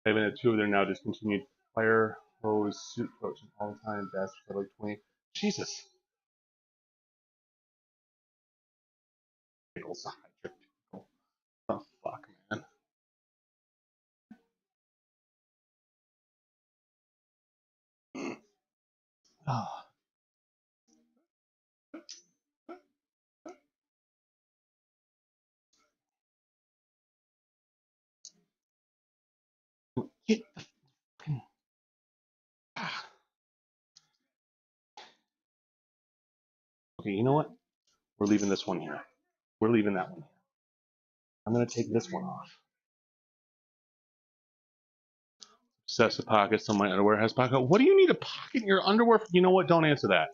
They've been at 2 of their now discontinued fire hose suit coaching all the time. Bastards have like 20. Jesus. Oh, fuck, man. Oh. Get the Okay, you know what? We're leaving this one here. We're leaving that one here. I'm going to take this one off. Sets the pockets on my underwear has pocket. What do you need a pocket in your underwear for? You know what? Don't answer that.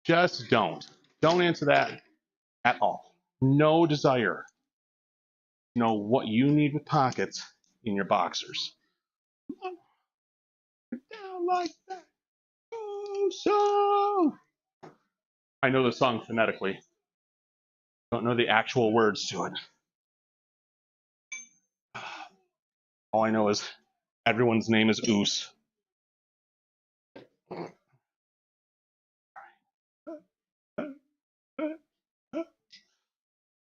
Just don't. Don't answer that at all. No desire to know what you need with pockets in your boxers. Down like that. Oh, so. I know the song phonetically. Don't know the actual words to it. All I know is everyone's name is Oos. All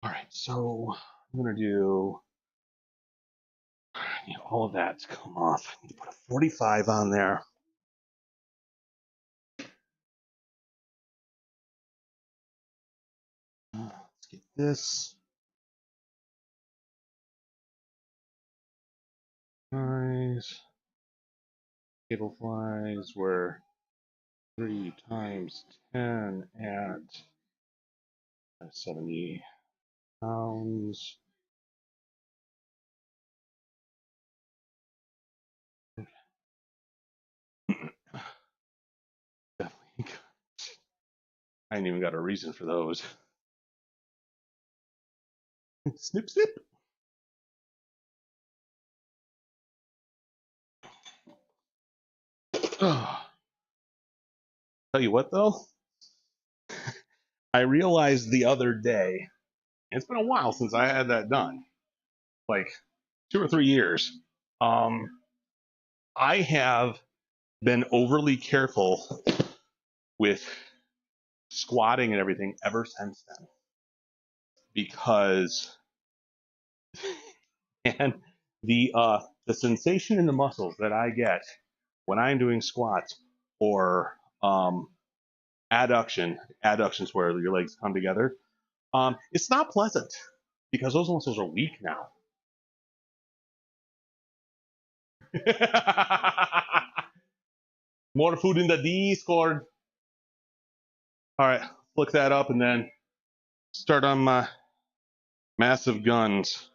right, so I'm gonna do. I need all of that to come off. I need to put a 45 on there. Let's get this. Flies. Cable flies were 3 times 10 at 70 pounds. Definitely. I ain't even got a reason for those. Snip, snip. Oh. Tell you what, though, I realized the other day, and it's been a while since I had that done, like 2 or 3 years. I have been overly careful with squatting and everything ever since then, because and the sensation in the muscles that I get when I'm doing squats or adductions where your legs come together, it's not pleasant because those muscles are weak now. More food in the Discord. All right, look that up and then start on my massive guns.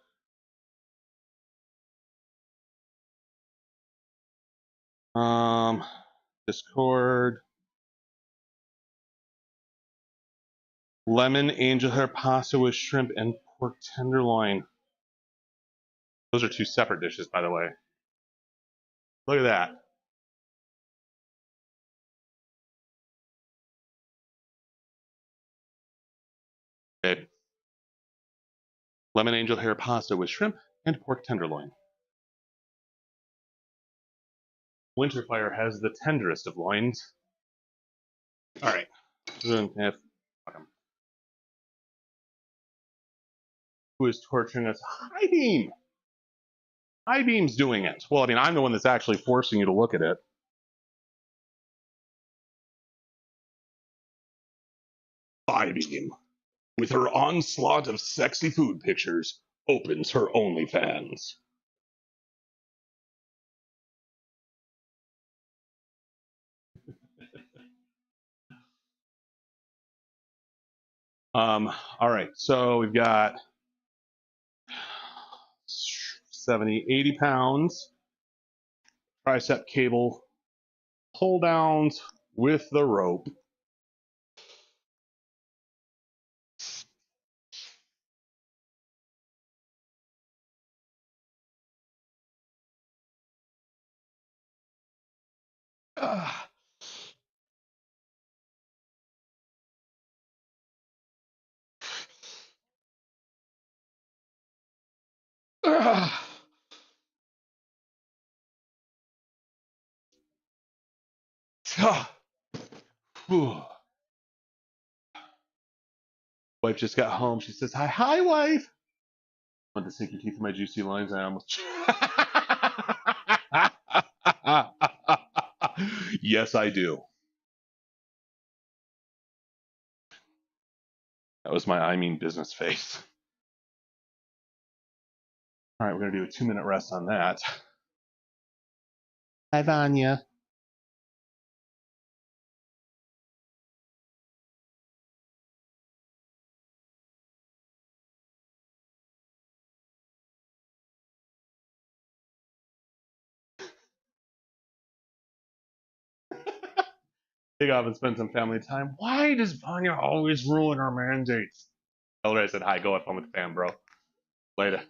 Discord. Lemon angel hair pasta with shrimp and pork tenderloin. Those are 2 separate dishes, by the way. Look at that. Okay. Lemon angel hair pasta with shrimp and pork tenderloin. Winterfire has the tenderest of loins. All right. Who is torturing us? High Beam. High Beam's doing it. Well, I mean, I'm the one that's actually forcing you to look at it. High Beam, with her onslaught of sexy food pictures, opens her OnlyFans. All right, so we've got 70, 80 pounds, tricep cable, pull downs with the rope. Ah. Ah. Ah. Whew. Wife just got home. She says, "Hi, hi, wife. Want to sink your teeth in my juicy loins?" I almost. Yes, I do. That was my I mean business face. All right, we're gonna do a 2-minute rest on that. Hi, Vanya. Take off and spend some family time. Why does Vanya always ruin our mandates? Tell her I said hi. Go have fun with the fam, bro. Later.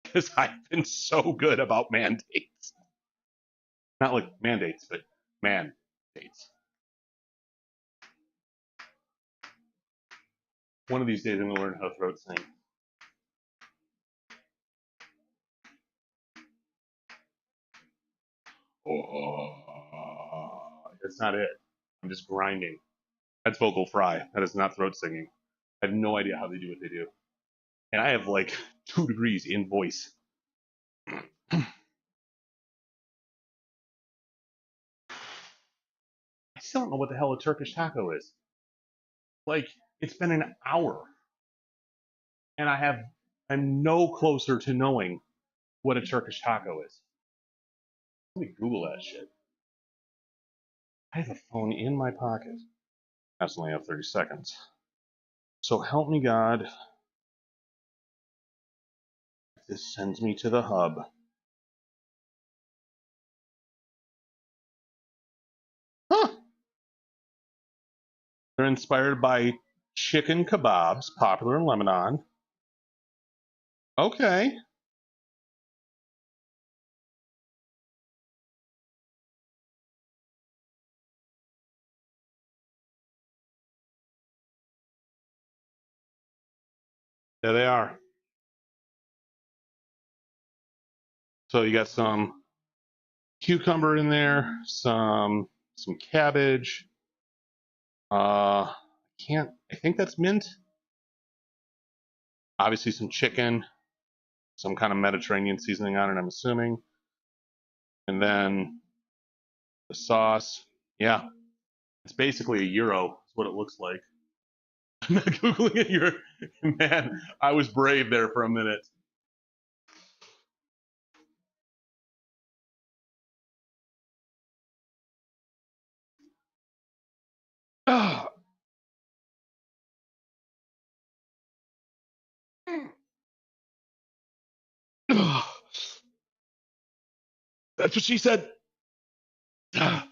Because I've been so good about mandates. Not like mandates, but mandates. One of these days I'm going to learn how to throat sing. Oh, that's not it. I'm just grinding. That's vocal fry. That is not throat singing. I have no idea how they do what they do. And I have like 2 degrees in voice. I still don't know what the hell a Turkish taco is. Like, it's been an hour. And I'm no closer to knowing what a Turkish taco is. Let me Google that shit. I have a phone in my pocket. I only have 30 seconds. So help me God. This sends me to the hub. Huh. They're inspired by chicken kebabs, popular in Lebanon. Okay. There they are. So you got some cucumber in there, some cabbage. I think that's mint. Obviously some chicken, some kind of Mediterranean seasoning on it, I'm assuming. And then the sauce. Yeah. It's basically a gyro, is what it looks like. I'm not Googling it. Man, I was brave there for a minute. Oh. That's what she said. Oh,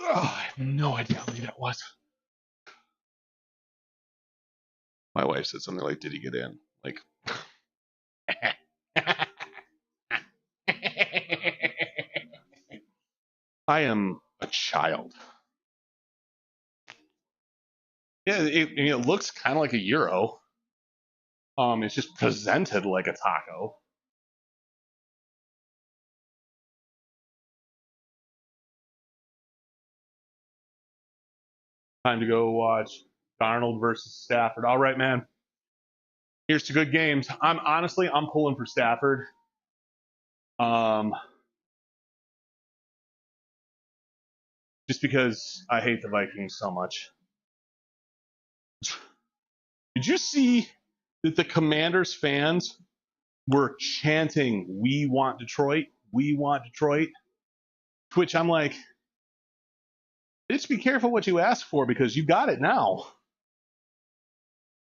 I have no idea how many that was. My wife said something like, "Did he get in?" Like, I am a child. Yeah, it looks kind of like a gyro. It's just presented like a taco. Time to go watch Darnold versus Stafford. All right, man. Here's to good games. I'm pulling for Stafford. Just because I hate the Vikings so much. Did you see that the Commanders fans were chanting, "We want Detroit, we want Detroit"? To which I'm like, just be careful what you ask for because you got it now.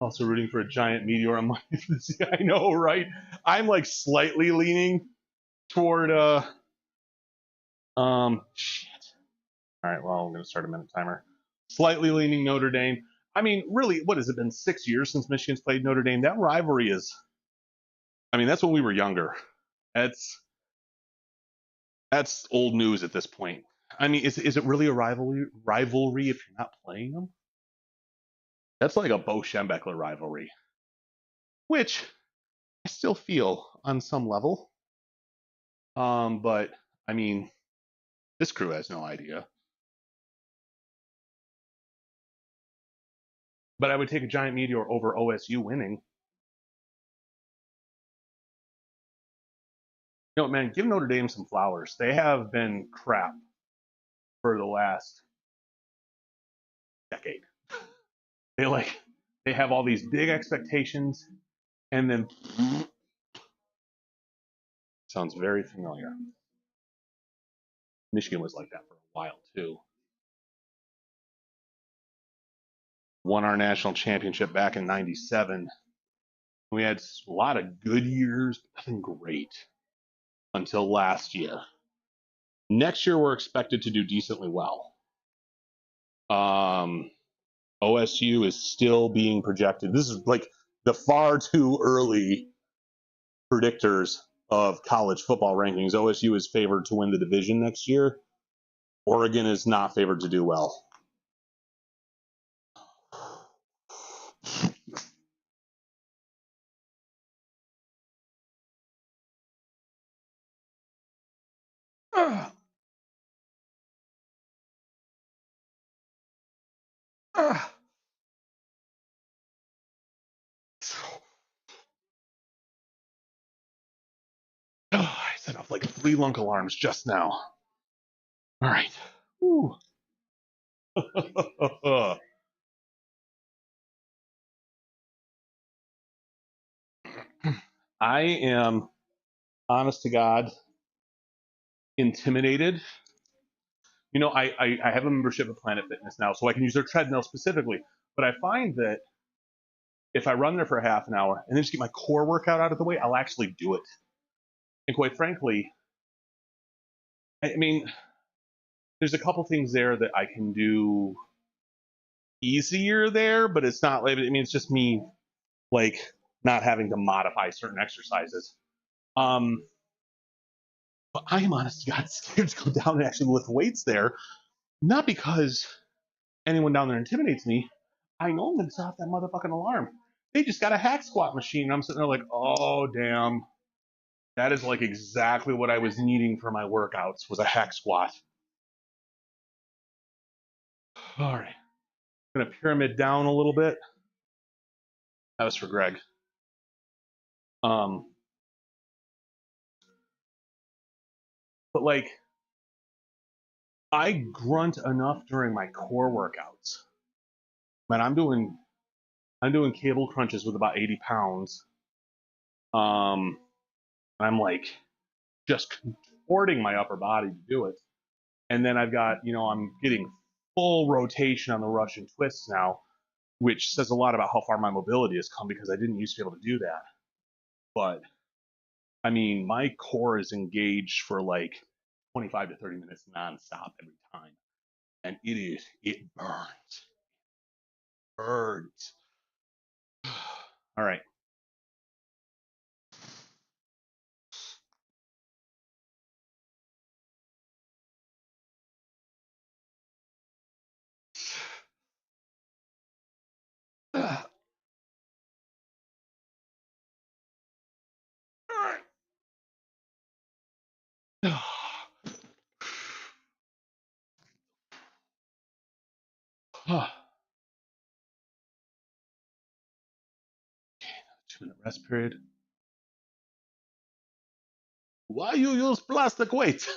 Also rooting for a giant meteor on my I know, right? I'm like slightly leaning toward shit. All right, well, I'm gonna start a minute timer. Slightly leaning Notre Dame. I mean, really, what has it been 6 years since Michigan's played Notre Dame? That rivalry is, I mean, that's when we were younger. That's old news at this point. I mean, is it really a rivalry if you're not playing them? That's like a Bo Schembechler rivalry, which I still feel on some level. But I mean, this crew has no idea. But I would take a giant meteor over OSU winning. You know, man, give Notre Dame some flowers. They have been crap for the last decade. They have all these big expectations, and then sounds very familiar. Michigan was like that for a while too. Won our national championship back in '97. We had a lot of good years, but nothing great until last year. Next year, we're expected to do decently well. OSU is still being projected. This is like the far too early predictors of college football rankings. OSU is favored to win the division next year. Oregon is not favored to do well. I set off like 3 lunk alarms just now. All right. I am, honest to God, intimidated. You know, I have a membership at Planet Fitness now, so I can use their treadmill specifically. But I find that if I run there for a half an hour and then just get my core workout out of the way, I'll actually do it. And quite frankly, I mean, there's a couple things there that I can do easier there, but it's not like, I mean, it's just me like not having to modify certain exercises. But I am honest to God scared to go down and actually lift weights there. Not because anyone down there intimidates me. I know I'm going to set off that motherfucking alarm. They just got a hack squat machine. And I'm sitting there like, oh, damn. That is like exactly what I was needing for my workouts was a hack squat. All right. I'm going to pyramid down a little bit. That was for Greg. But like, I grunt enough during my core workouts. Man, I'm doing cable crunches with about 80 pounds. I'm like just contorting my upper body to do it. And then I've got, you know, I'm getting full rotation on the Russian twists now, which says a lot about how far my mobility has come because I didn't used to be able to do that. But I mean, my core is engaged for like 25 to 30 minutes nonstop every time. And it burns. Burns. All right. 2-minute rest period. Why you use plastic weights?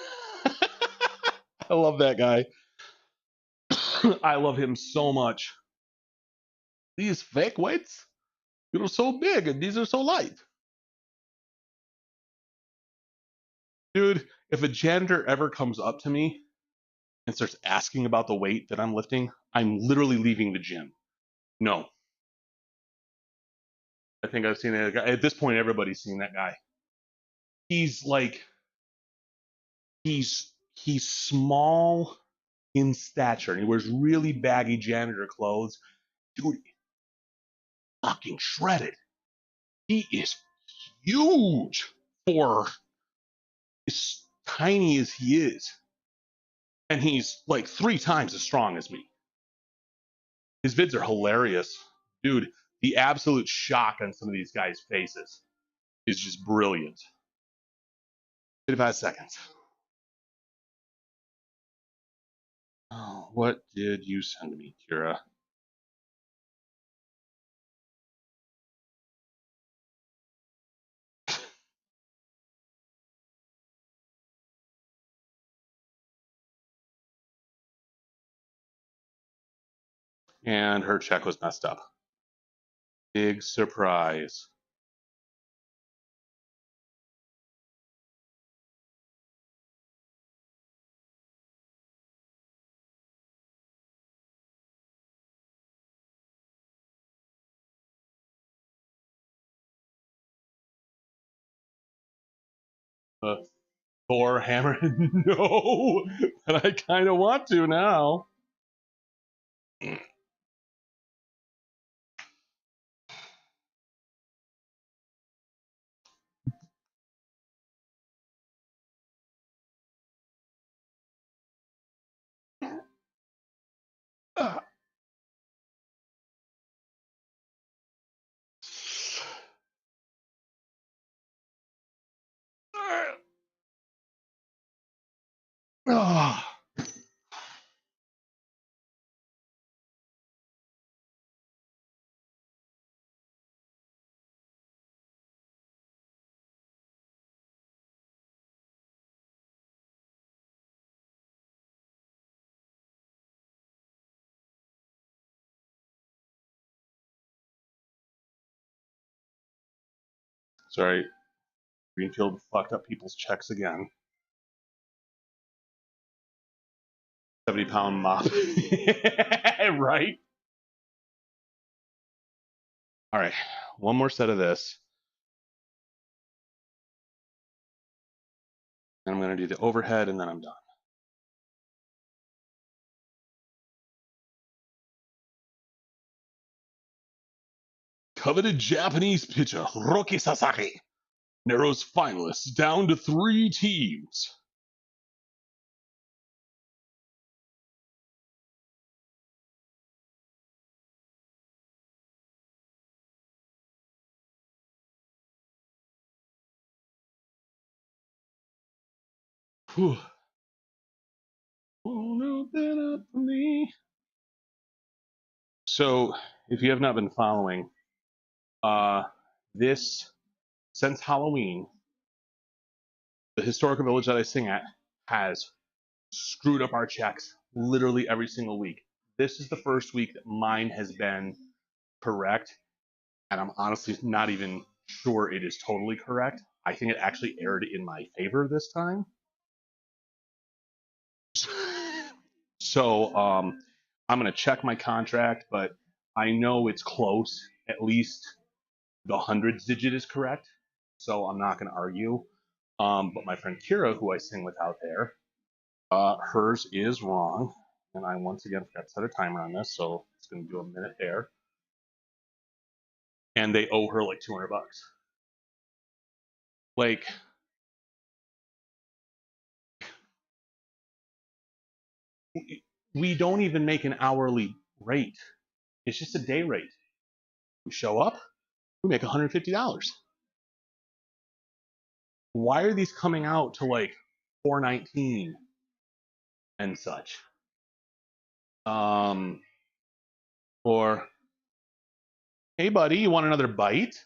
I love that guy. I love him so much. These fake weights, you're so big and these are so light. Dude, if a janitor ever comes up to me and starts asking about the weight that I'm lifting, I'm literally leaving the gym. No. I think I've seen that guy. At this point, everybody's seen that guy. He's like, he's small in stature and he wears really baggy janitor clothes. Dude, fucking shredded. He is huge for as tiny as he is. And he's like 3 times as strong as me. His vids are hilarious. Dude, the absolute shock on some of these guys' faces is just brilliant. 55 seconds. Oh, what did you send me, Kira? And her check was messed up. Big surprise. Thor hammer? No, but I kind of want to now. Sorry, Greenfield fucked up people's checks again. 70-pound mop. Right? All right, one more set of this. And I'm going to do the overhead and then I'm done. Coveted Japanese pitcher Roki Sasaki narrows finalists down to 3 teams. Whew. Won't open up for me. So, if you have not been following, this, since Halloween, the historical village that I sing at has screwed up our checks literally every single week. This is the first week that mine has been correct, and I'm honestly not even sure it is totally correct. I think it actually aired in my favor this time. So I'm going to check my contract, but I know it's close. At least the hundreds digit is correct. So I'm not going to argue. But my friend Kira, who I sing with out there, hers is wrong. And I once again forgot to set a timer on this, so it's going to do a minute there. And they owe her like $200. Like, we don't even make an hourly rate. It's just a day rate. We show up, we make $150. Why are these coming out to like $419 and such? Or, hey buddy, you want another bite?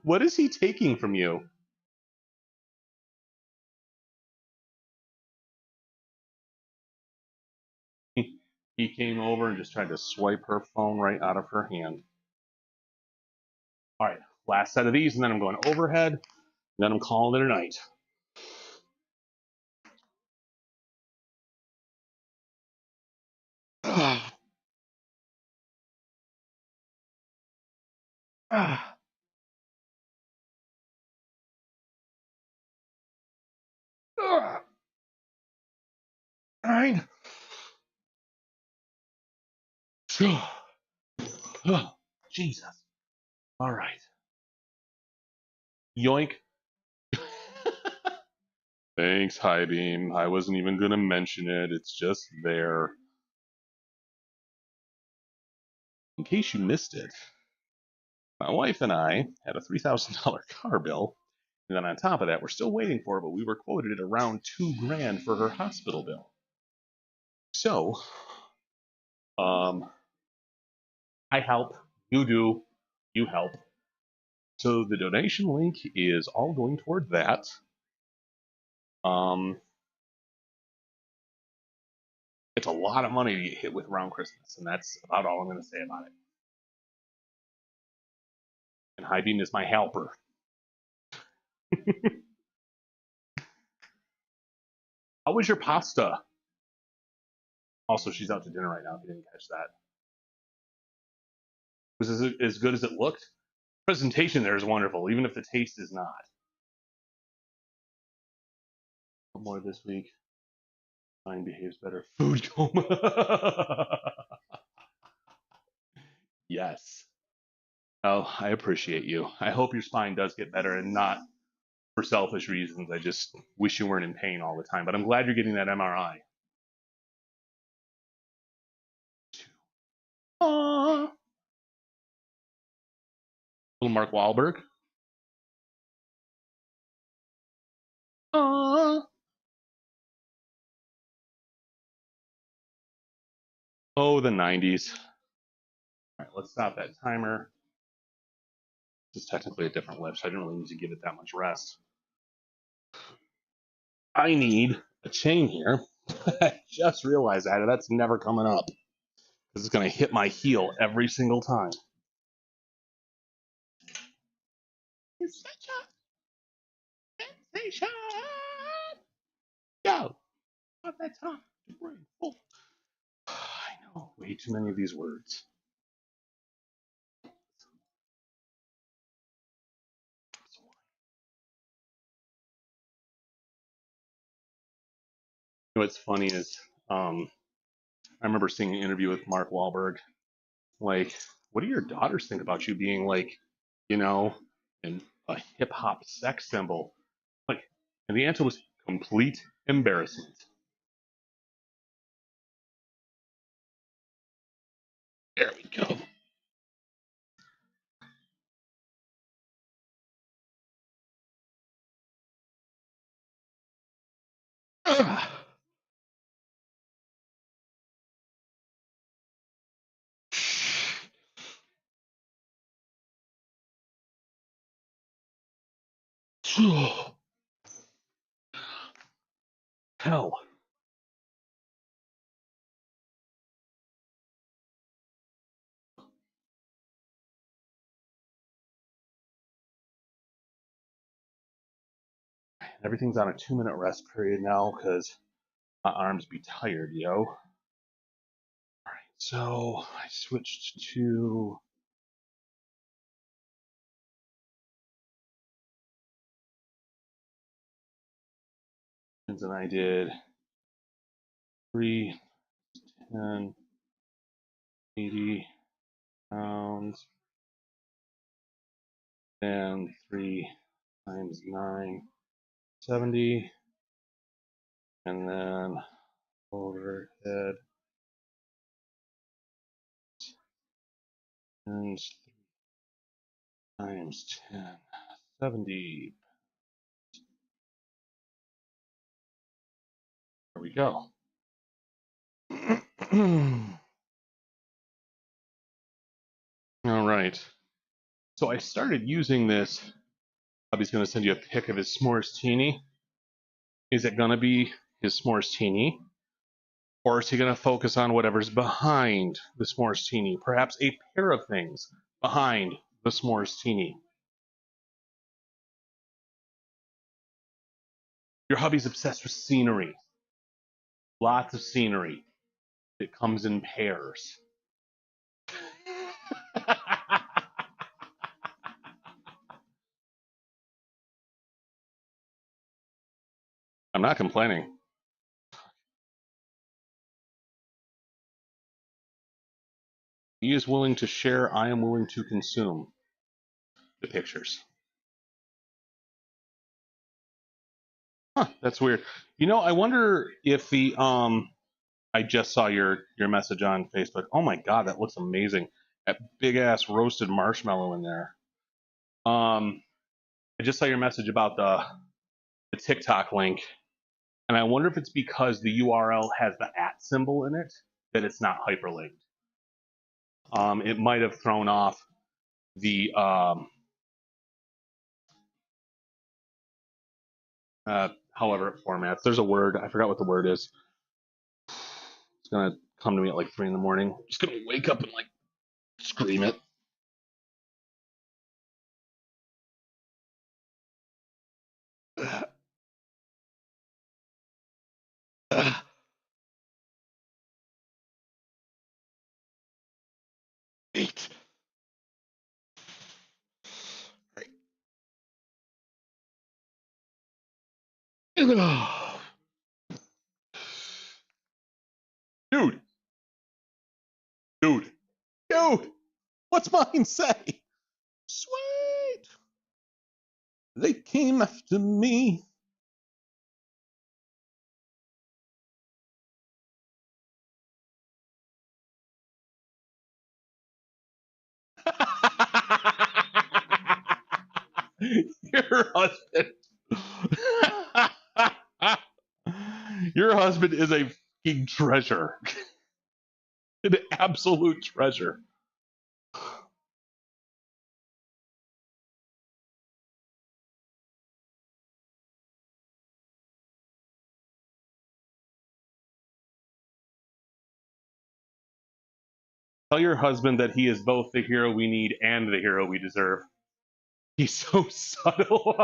What is he taking from you? He came over and just tried to swipe her phone right out of her hand. All right, last set of these, and then I'm going overhead, and then I'm calling it a night. Nine. Jesus. All right. Yoink. Thanks, High Beam. I wasn't even going to mention it. It's just there. In case you missed it, my wife and I had a $3,000 car bill. And then on top of that, we're still waiting for it, but we were quoted at around $2,000 for her hospital bill. So, I help, you do, you help. So the donation link is all going toward that. It's a lot of money to get hit with around Christmas, and that's about all I'm going to say about it. And High Beam is my helper. How was your pasta? Also, she's out to dinner right now, if you didn't catch that. Was it as good as it looked? Presentation there is wonderful, even if the taste is not. One more this week. Mine behaves better. Food coma. Yes. Oh, I appreciate you. I hope your spine does get better, and not for selfish reasons. I just wish you weren't in pain all the time. But I'm glad you're getting that MRI. Aww. Little Mark Wahlberg. Aww. Oh, the 90s. All right, let's stop that timer. This is technically a different lift, so I didn't really need to give it that much rest. I need a chain here. I just realized that, and that's never coming up, because it's going to hit my heel every single time. It's such a sensation. Go. Not that time to bring full. I know way too many of these words. You know what's funny is, I remember seeing an interview with Mark Wahlberg. Like, what do your daughters think about you being like, you know, a hip hop sex symbol? Like, and the answer was complete embarrassment. There we go. Hell. Everything's on a 2-minute rest period now because my arms be tired, yo. All right, so I switched to and I did 3, 10, 80 pounds, and 3 times 9, 70, and then overhead And 3 times 10, 70. There we go. All right. So I started using this. Bobby's going to send you a pic of his s'mores teeny. Is it going to be his s'mores teeny? Or is he going to focus on whatever's behind the s'mores teeny? Perhaps a pair of things behind the s'mores teeny. Your hubby's obsessed with scenery. Lots of scenery. It comes in pairs. I'm not complaining. He is willing to share. I am willing to consume the pictures. Huh, that's weird. You know, I wonder if the I just saw your message on Facebook. Oh my God, that looks amazing. That big ass roasted marshmallow in there. I just saw your message about the TikTok link, and I wonder if it's because the URL has the @ symbol in it that it's not hyperlinked. It might have thrown off the however it formats. There's a word, I forgot what the word is. It's gonna come to me at like 3 in the morning. Just gonna wake up and like scream it. Wait. Right. Dude. Dude. Dude. What's mine say? Sweet. They came after me. Your husband. Your husband is a fucking treasure. An absolute treasure. Tell your husband that he is both the hero we need and the hero we deserve. He's so subtle.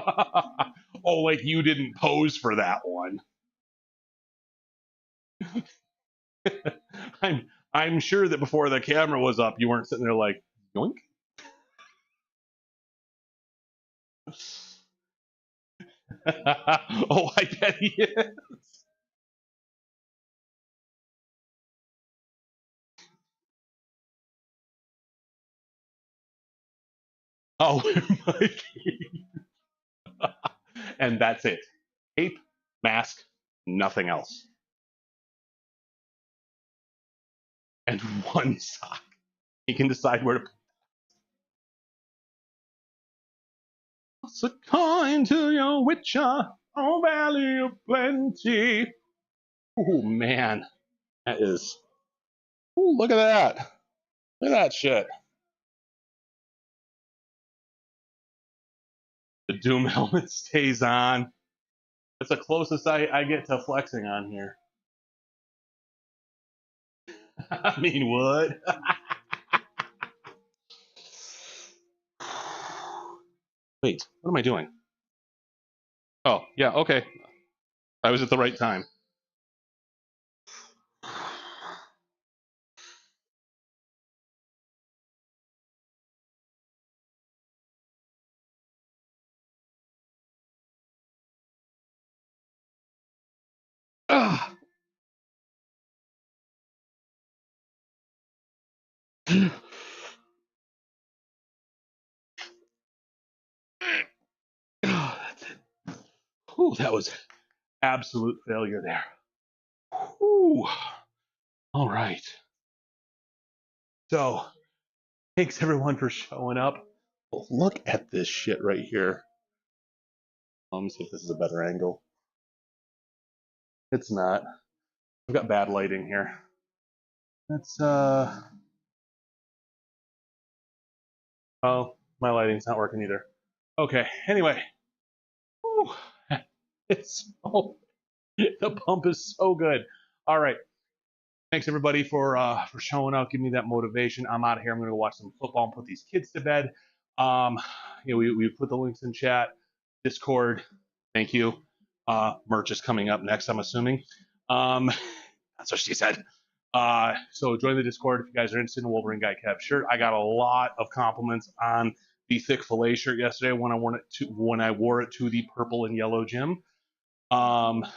Oh, like you didn't pose for that one. I'm sure that before the camera was up, you weren't sitting there like, yoink. Oh, I bet he is. Oh, and that's it. Cape, mask, nothing else. And one sock. He can decide where to. So kind to your witcher, oh valley of plenty. Oh man, that is. Ooh, look at that. Look at that shit. The Doom helmet stays on. That's the closest I get to flexing on here. I mean, what? Wait, what am I doing? Oh, yeah, okay. I was at the right time. Ah. That's it. Ooh, that was absolute failure there. Ooh. All right. So, Thanks everyone for showing up. Oh, look at this shit right here. Let me see if this is a better angle. It's not. I've got bad lighting here. That's oh, my lighting's not working either. Okay, anyway. Whew. It's so, the pump is so good. All right. Thanks everybody for showing up, giving me that motivation. I'm out of here. I'm gonna go watch some football and put these kids to bed. We put the links in chat, Discord. Thank you. Merch is coming up next, I'm assuming. That's what she said. So join the Discord if you guys are interested in a Wolverine Guy Kev shirt. I got a lot of compliments on the thick fillet shirt yesterday when I wore it to the purple and yellow gym. And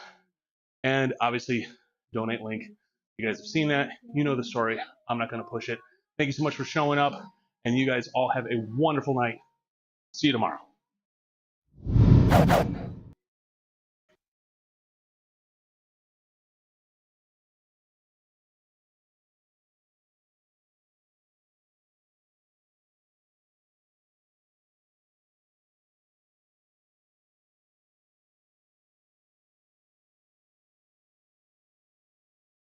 obviously, donate link. You guys have seen that. You know the story. I'm not going to push it. Thank you so much for showing up. And you guys all have a wonderful night. See you tomorrow.